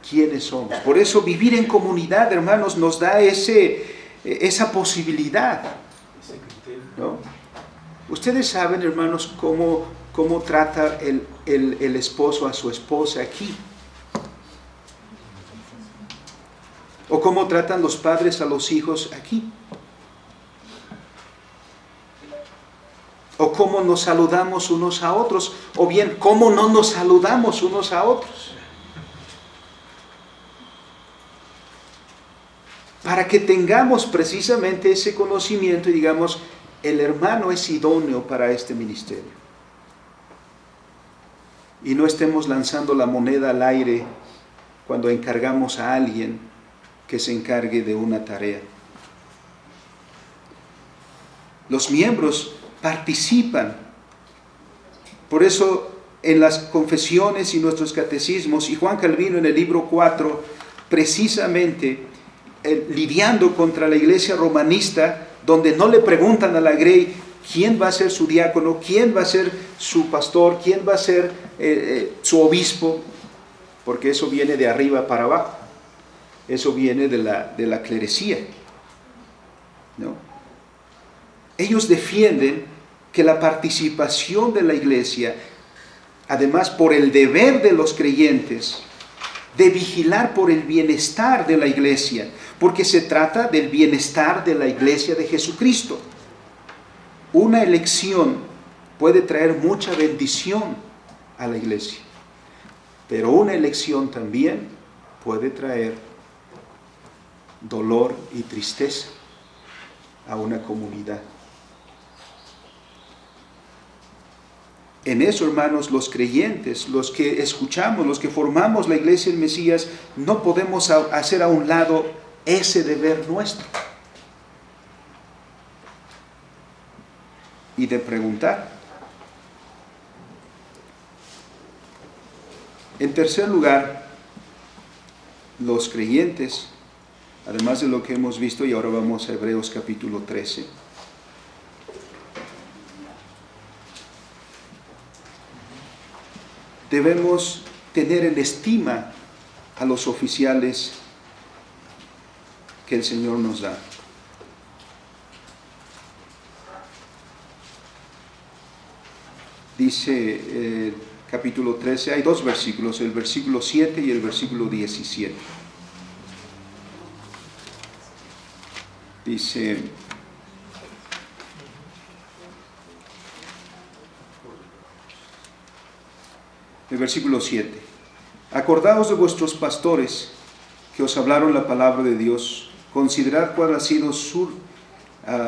quiénes somos. Por eso vivir en comunidad, hermanos, nos da esa posibilidad, ¿no? Ustedes saben, hermanos, cómo trata el esposo a su esposa aquí. O cómo tratan los padres a los hijos aquí. O cómo nos saludamos unos a otros. O bien, cómo no nos saludamos unos a otros. Para que tengamos precisamente ese conocimiento y digamos, el hermano es idóneo para este ministerio. Y no estemos lanzando la moneda al aire cuando encargamos a alguien que se encargue de una tarea. Los miembros participan. Por eso en las confesiones y nuestros catecismos, y Juan Calvino en el libro 4, precisamente lidiando contra la iglesia romanista, donde no le preguntan a la grey quién va a ser su diácono, quién va a ser su pastor, quién va a ser su obispo, porque eso viene de arriba para abajo. Eso viene de la clerecía, ¿no? Ellos defienden que la participación de la iglesia, además por el deber de los creyentes, de vigilar por el bienestar de la iglesia, porque se trata del bienestar de la iglesia de Jesucristo. Una elección puede traer mucha bendición a la iglesia, pero una elección también puede traer dolor y tristeza a una comunidad. En eso, hermanos, los creyentes, los que escuchamos, los que formamos la iglesia del Mesías, no podemos hacer a un lado ese deber nuestro. Y de preguntar. En tercer lugar, los creyentes, además de lo que hemos visto, y ahora vamos a Hebreos capítulo 13, debemos tener en estima a los oficiales que el Señor nos da. Dice capítulo 13, hay dos versículos, el versículo 7 y el versículo 17. Dice: el versículo 7, acordaos de vuestros pastores que os hablaron la palabra de Dios, considerad cuál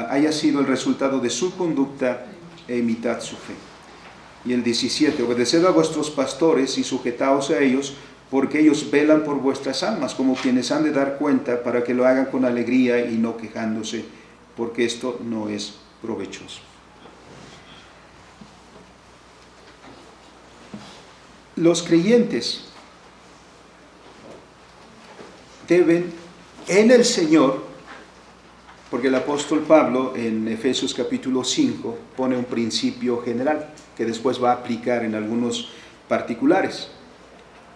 haya sido el resultado de su conducta e imitad su fe. Y el 17, obedeced a vuestros pastores y sujetaos a ellos, porque ellos velan por vuestras almas, como quienes han de dar cuenta, para que lo hagan con alegría y no quejándose, porque esto no es provechoso. Los creyentes deben en el Señor, porque el apóstol Pablo en Efesios capítulo 5 pone un principio general que después va a aplicar en algunos particulares.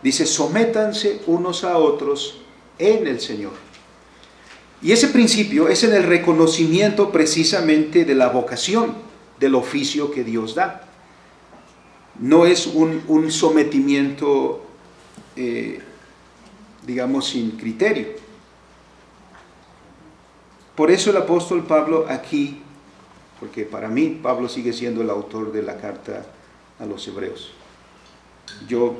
Dice: sométanse unos a otros en el Señor. Y ese principio es en el reconocimiento precisamente de la vocación, del oficio que Dios da. No es un sometimiento, digamos, sin criterio. Por eso el apóstol Pablo aquí, porque para mí Pablo sigue siendo el autor de la carta a los hebreos. Yo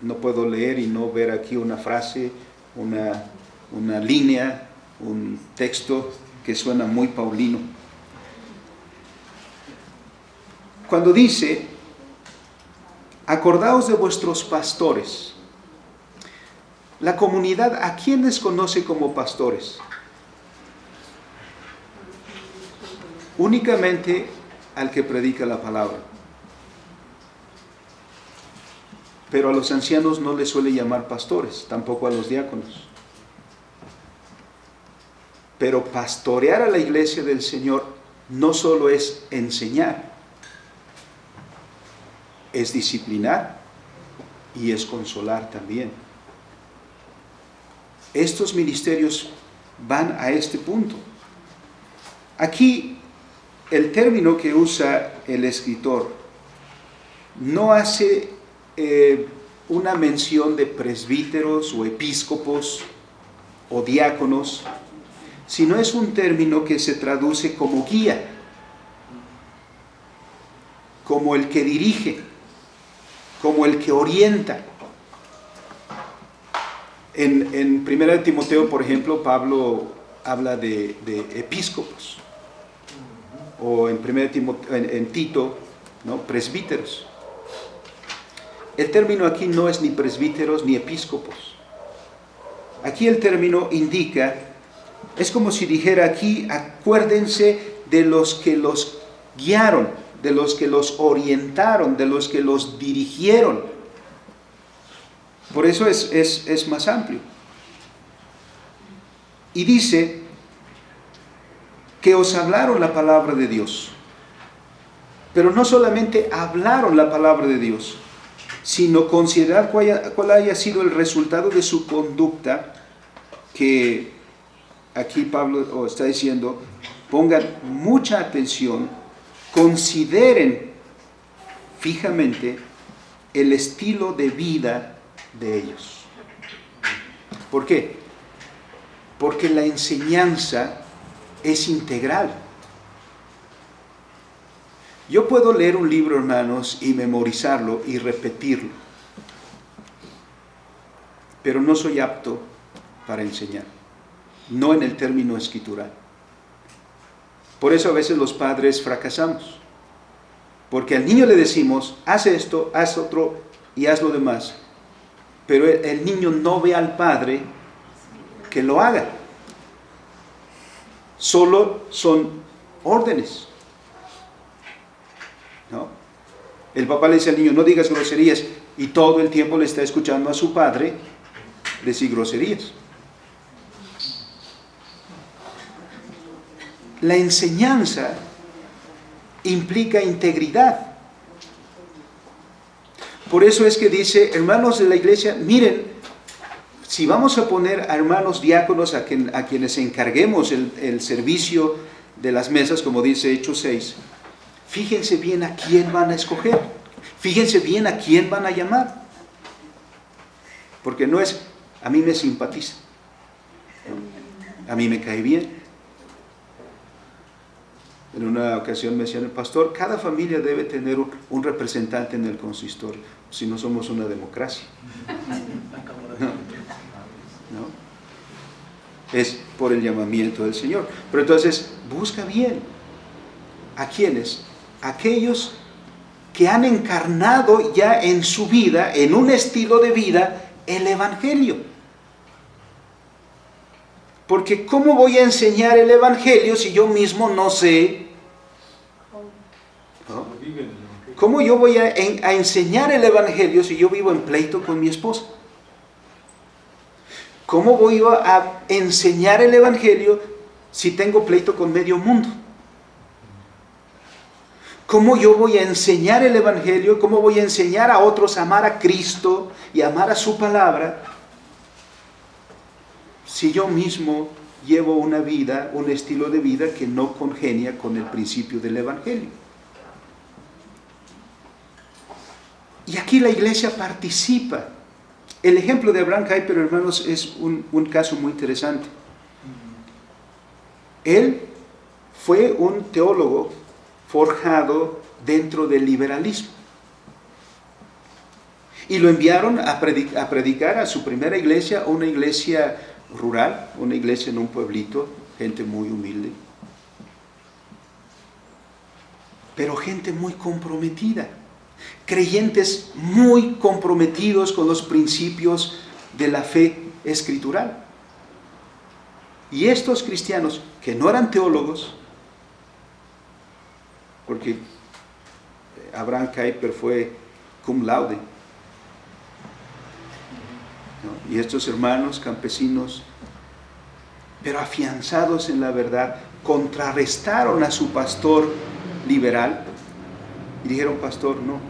no puedo leer y no ver aquí una frase, una línea, un texto que suena muy paulino. Cuando dice: acordaos de vuestros pastores. La comunidad, ¿a quiénes conoce como pastores? Únicamente al que predica la palabra. Pero a los ancianos no les suele llamar pastores, tampoco a los diáconos. Pero pastorear a la iglesia del Señor no solo es enseñar, es disciplinar y es consolar también. Estos ministerios van a este punto. Aquí el término que usa el escritor no hace una mención de presbíteros o episcopos o diáconos, sino es un término que se traduce como guía, como el que dirige, como el que orienta. En 1 Timoteo, por ejemplo, Pablo habla de episcopos, o en Tito, ¿no?, presbíteros. El término aquí no es ni presbíteros ni episcopos. Aquí el término indica, es como si dijera aquí: acuérdense de los que los guiaron, de los que los orientaron, de los que los dirigieron. Por eso es más amplio. Y dice que os hablaron la palabra de Dios. Pero no solamente hablaron la palabra de Dios, sino considerar cuál haya sido el resultado de su conducta, que aquí Pablo está diciendo: pongan mucha atención, consideren fijamente el estilo de vida de ellos. ¿Por qué? Porque la enseñanza es integral. Yo puedo leer un libro, hermanos, y memorizarlo y repetirlo, pero no soy apto para enseñar, no en el término escritural. Por eso a veces los padres fracasamos, Porque al niño le decimos, haz esto, haz otro y haz lo demás. Pero el niño no ve al padre que lo haga. Solo son órdenes, ¿no? El papá le dice al niño, no digas groserías, y todo el tiempo le está escuchando a su padre decir groserías. La enseñanza implica integridad. Por eso es que dice, hermanos de la iglesia, miren, si vamos a poner a hermanos diáconos a quienes encarguemos el servicio de las mesas, como dice Hechos 6, fíjense bien a quién van a escoger, fíjense bien a quién van a llamar, porque no es, a mí me simpatiza, a mí me cae bien. En una ocasión me decían, el pastor, cada familia debe tener un representante en el consistorio, si no somos una democracia. ¿No? Es por el llamamiento del Señor. Pero entonces, busca bien. ¿A quiénes? Aquellos que han encarnado ya en su vida, en un estilo de vida, el Evangelio. Porque ¿cómo voy a enseñar el Evangelio si yo mismo no sé? ¿No? ¿Cómo yo voy a enseñar el Evangelio si yo vivo en pleito con mi esposa? ¿Cómo voy a enseñar el Evangelio si tengo pleito con medio mundo? ¿Cómo yo voy a enseñar el Evangelio? ¿Cómo voy a enseñar a otros a amar a Cristo y a amar a su palabra si yo mismo llevo una vida, un estilo de vida que no congenia con el principio del Evangelio? Y aquí la iglesia participa. El ejemplo de Abraham Kuyper, hermanos, es un caso muy interesante. Él fue un teólogo forjado dentro del liberalismo. Y lo enviaron a predicar a su primera iglesia, una iglesia rural, una iglesia en un pueblito, gente muy humilde. Pero gente muy comprometida. Creyentes muy comprometidos con los principios de la fe escritural. Y estos cristianos que no eran teólogos, porque Abraham Kuyper fue cum laude, ¿no? Y estos hermanos campesinos, pero afianzados en la verdad, contrarrestaron a su pastor liberal y dijeron, pastor, no,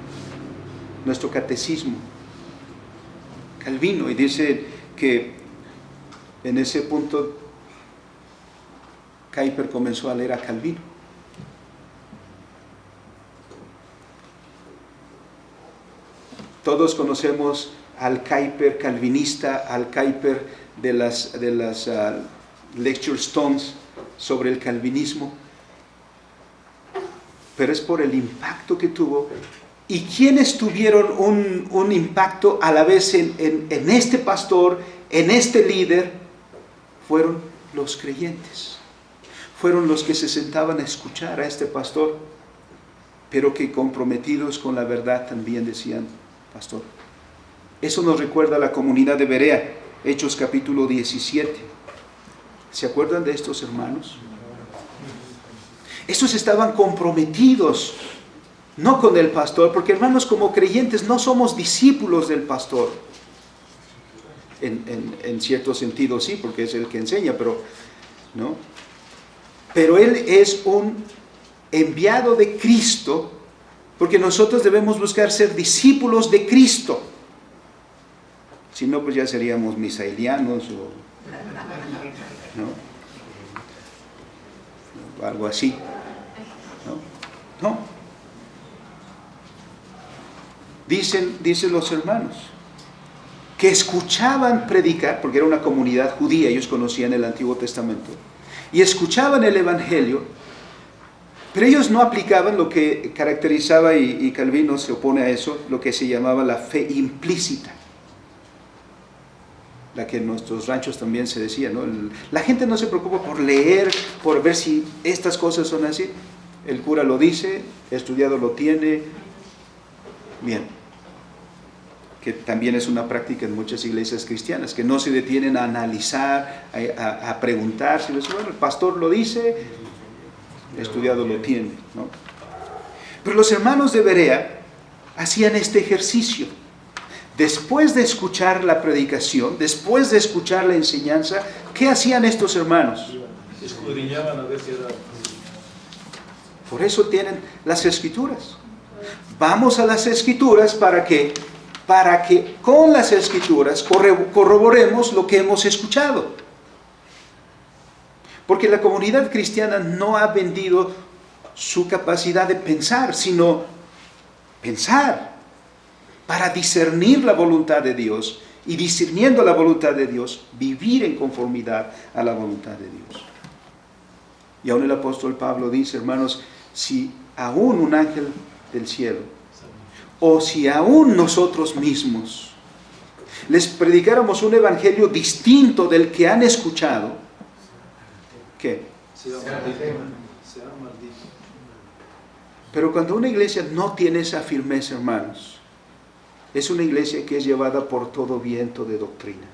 nuestro catecismo, Calvino, y dice que en ese punto Kuyper comenzó a leer a Calvino. Todos conocemos al Kuyper calvinista, al Kuyper de las lecture stones sobre el calvinismo, pero es por el impacto que tuvo. ¿Y quiénes tuvieron un impacto a la vez en este pastor, en este líder? Fueron los creyentes. Fueron los que se sentaban a escuchar a este pastor, pero que comprometidos con la verdad también decían, pastor. Eso nos recuerda a la comunidad de Berea, Hechos capítulo 17. ¿Se acuerdan de estos hermanos? Estos estaban comprometidos, no con el pastor, porque hermanos, como creyentes no somos discípulos del pastor. En cierto sentido sí, porque es el que enseña, pero no. Pero él es un enviado de Cristo, porque nosotros debemos buscar ser discípulos de Cristo. Si no, pues ya seríamos misaelianos o algo así. No. Dicen los hermanos que escuchaban predicar, porque era una comunidad judía, ellos conocían el Antiguo Testamento, y escuchaban el Evangelio, pero ellos no aplicaban lo que caracterizaba, y Calvino se opone a eso, lo que se llamaba la fe implícita, la que en nuestros ranchos también se decía, ¿no? La gente no se preocupa por leer, por ver si estas cosas son así. El cura lo dice, estudiado lo tiene, bien. Que también es una práctica en muchas iglesias cristianas, que no se detienen a analizar, a preguntar, sino bueno, el pastor lo dice, estudiado lo tiene, ¿no? Pero los hermanos de Berea hacían este ejercicio. Después de escuchar la predicación, después de escuchar la enseñanza, ¿qué hacían estos hermanos? Escudriñaban a ver si era. Por eso tienen las Escrituras. Vamos a las Escrituras para que con las Escrituras corroboremos lo que hemos escuchado. Porque la comunidad cristiana no ha vendido su capacidad de pensar, sino pensar para discernir la voluntad de Dios y, discerniendo la voluntad de Dios, vivir en conformidad a la voluntad de Dios. Y aún el apóstol Pablo dice, hermanos, si aún un ángel del cielo, o si aún nosotros mismos les predicáramos un evangelio distinto del que han escuchado, ¿qué? Será maldito. Pero cuando una iglesia no tiene esa firmeza, hermanos, es una iglesia que es llevada por todo viento de doctrina.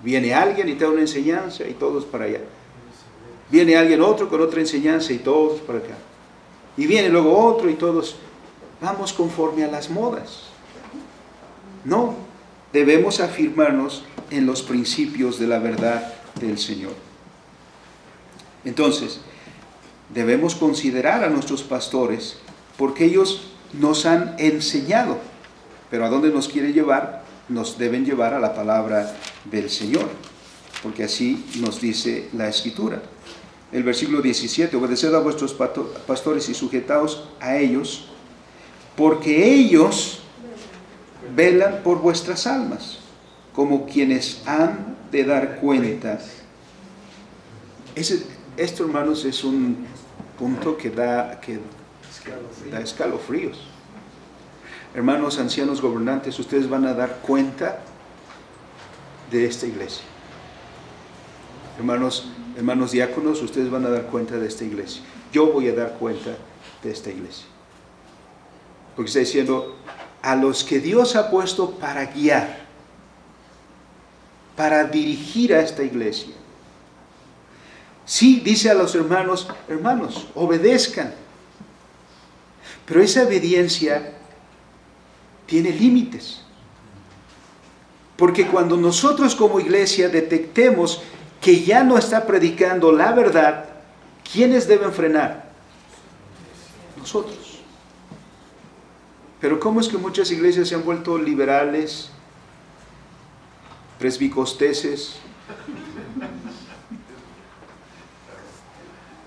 Viene alguien y te da una enseñanza y todos para allá. Viene alguien otro con otra enseñanza y todos para acá. Y viene luego otro y todos vamos conforme a las modas. No, debemos afirmarnos en los principios de la verdad del Señor. Entonces, debemos considerar a nuestros pastores porque ellos nos han enseñado. Pero ¿a dónde nos quiere llevar? Nos deben llevar a la palabra del Señor, porque así nos dice la Escritura. El versículo 17, obedeced a vuestros pastores y sujetaos a ellos, porque ellos velan por vuestras almas, como quienes han de dar cuenta. Esto, hermanos, es un punto que da escalofríos. Hermanos ancianos gobernantes, ustedes van a dar cuenta de esta iglesia. Hermanos diáconos, ustedes van a dar cuenta de esta iglesia. Yo voy a dar cuenta de esta iglesia. Porque está diciendo, a los que Dios ha puesto para guiar, para dirigir a esta iglesia. Sí, dice a los hermanos, obedezcan. Pero esa obediencia tiene límites. Porque cuando nosotros como iglesia detectemos que ya no está predicando la verdad, ¿quiénes deben frenar? Nosotros. Pero ¿cómo es que muchas iglesias se han vuelto liberales, presbicosteses?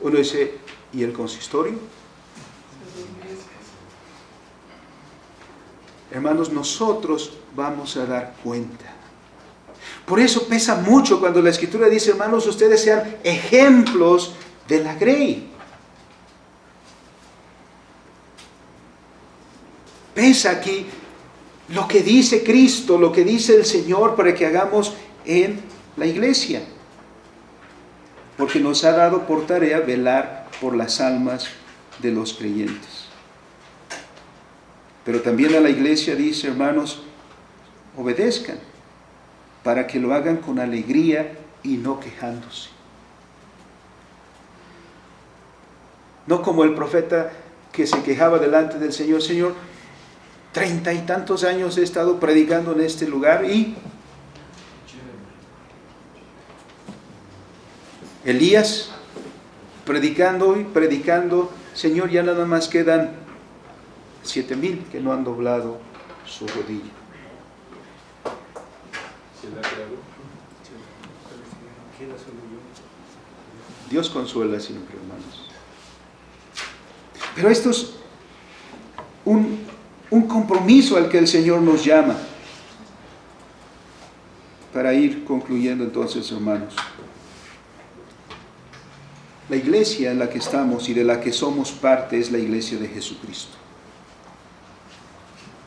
Uno dice, ¿y el consistorio? Hermanos, nosotros vamos a dar cuenta. Por eso pesa mucho cuando la Escritura dice, hermanos, ustedes sean ejemplos de la grey. Pesa aquí lo que dice Cristo, lo que dice el Señor para que hagamos en la iglesia. Porque nos ha dado por tarea velar por las almas de los creyentes. Pero también a la iglesia dice, hermanos, obedezcan, para que lo hagan con alegría y no quejándose. No como el profeta que se quejaba delante del Señor, Señor, 30 y tantos años he estado predicando en este lugar y Elías predicando y predicando, Señor, ya nada más quedan 7,000 que no han doblado su rodilla. Dios consuela siempre, hermanos. Pero esto es un compromiso al que el Señor nos llama. Para ir concluyendo entonces, hermanos. La iglesia en la que estamos y de la que somos parte es la iglesia de Jesucristo,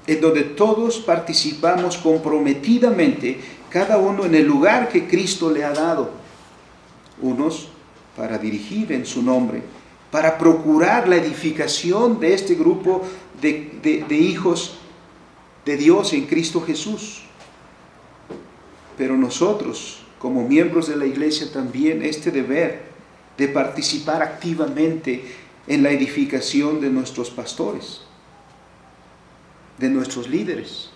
en donde todos participamos comprometidamente, cada uno en el lugar que Cristo le ha dado. Unos para dirigir en su nombre para procurar la edificación de este grupo de hijos de Dios en Cristo Jesús. Pero nosotros, como miembros de la iglesia, también este deber de participar activamente en la edificación de nuestros pastores, de nuestros líderes,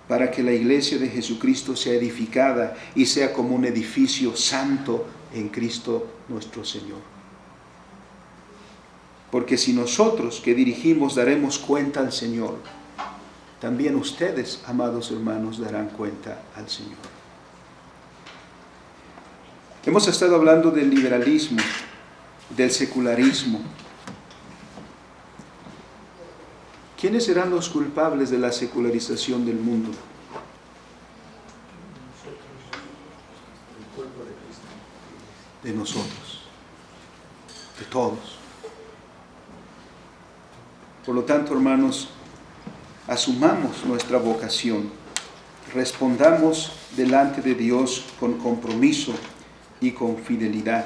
para que la iglesia de Jesucristo sea edificada y sea como un edificio santo en Cristo nuestro Señor. Porque si nosotros que dirigimos daremos cuenta al Señor, también ustedes, amados hermanos, darán cuenta al Señor. Hemos estado hablando del liberalismo, del secularismo. ¿Quiénes serán los culpables de la secularización del mundo? De nosotros, de todos. Por lo tanto, hermanos, asumamos nuestra vocación, respondamos delante de Dios con compromiso y con fidelidad,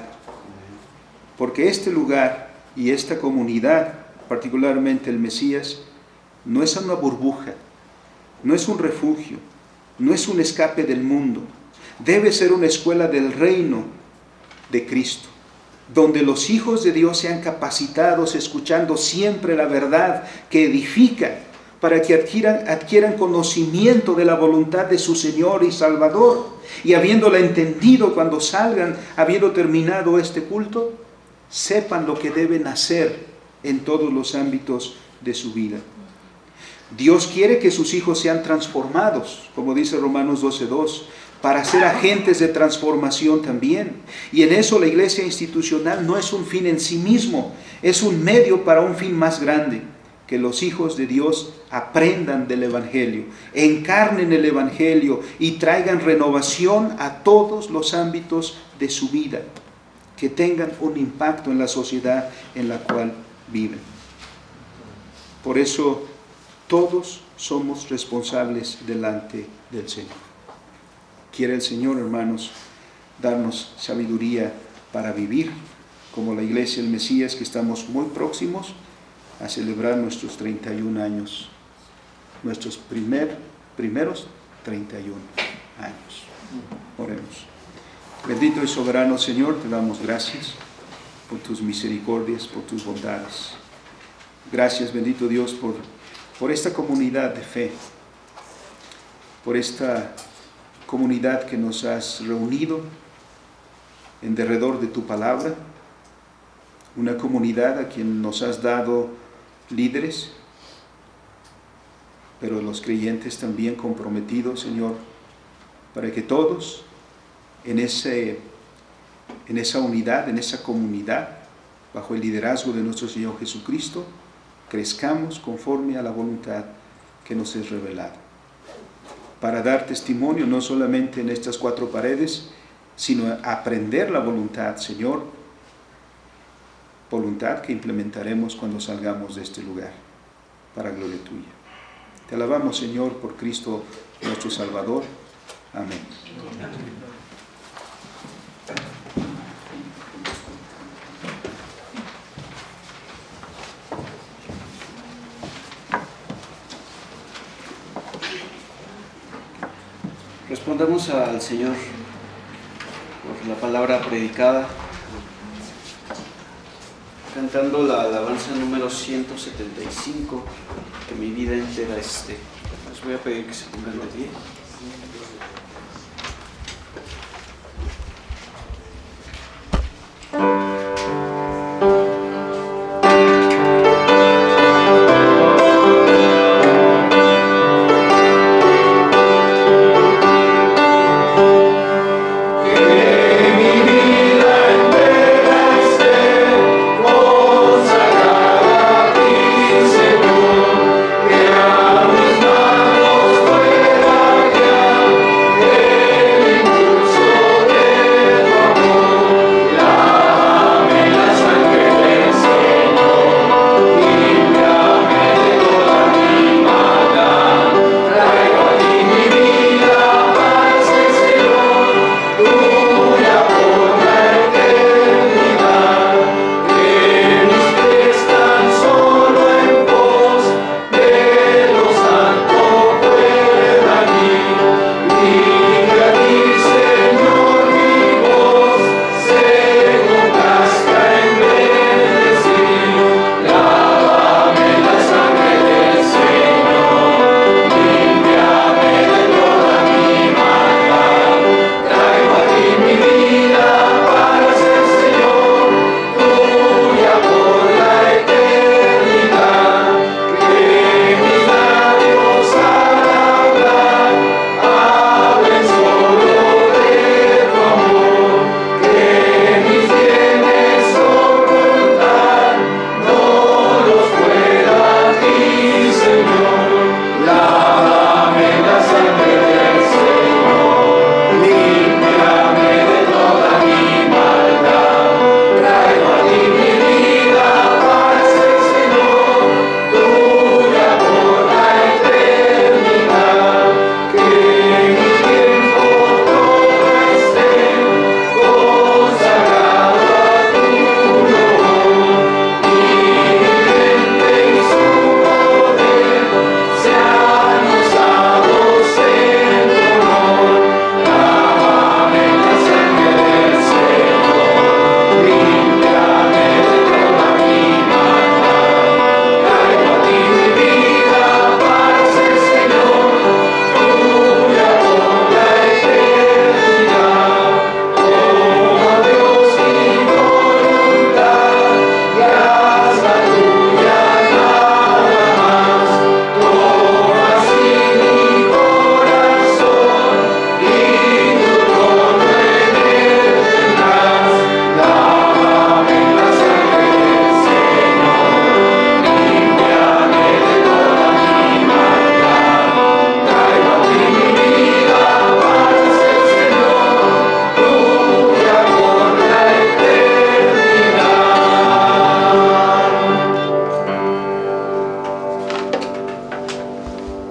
porque este lugar y esta comunidad, particularmente el Mesías, no es una burbuja, no es un refugio, no es un escape del mundo. Debe ser una escuela del reino de Cristo, donde los hijos de Dios sean capacitados escuchando siempre la verdad que edifica, para que adquieran conocimiento de la voluntad de su Señor y Salvador, y habiéndola entendido cuando salgan, habiendo terminado este culto, sepan lo que deben hacer en todos los ámbitos de su vida. Dios quiere que sus hijos sean transformados, como dice Romanos 12:2, para ser agentes de transformación también. Y en eso la iglesia institucional no es un fin en sí mismo, es un medio para un fin más grande, que los hijos de Dios aprendan del Evangelio, encarnen el Evangelio y traigan renovación a todos los ámbitos de su vida, que tengan un impacto en la sociedad en la cual viven. Por eso, todos somos responsables delante del Señor. Quiere el Señor, hermanos, darnos sabiduría para vivir como la iglesia del Mesías, que estamos muy próximos a celebrar nuestros 31 años, nuestros primeros 31 años. Oremos. Bendito y soberano Señor, te damos gracias por tus misericordias, por tus bondades. Gracias, bendito Dios, por esta comunidad de fe, por esta comunidad que nos has reunido en derredor de tu palabra, una comunidad a quien nos has dado líderes, pero los creyentes también comprometidos, Señor, para que todos en esa unidad, en esa comunidad, bajo el liderazgo de nuestro Señor Jesucristo, crezcamos conforme a la voluntad que nos es revelada, para dar testimonio no solamente en estas 4 paredes, sino aprender la voluntad, Señor, voluntad que implementaremos cuando salgamos de este lugar, para gloria tuya. Te alabamos, Señor, por Cristo nuestro Salvador. Amén. Respondamos al Señor por la palabra predicada, cantando la alabanza número 175, que mi vida entera esté. Les voy a pedir que se pongan de pie.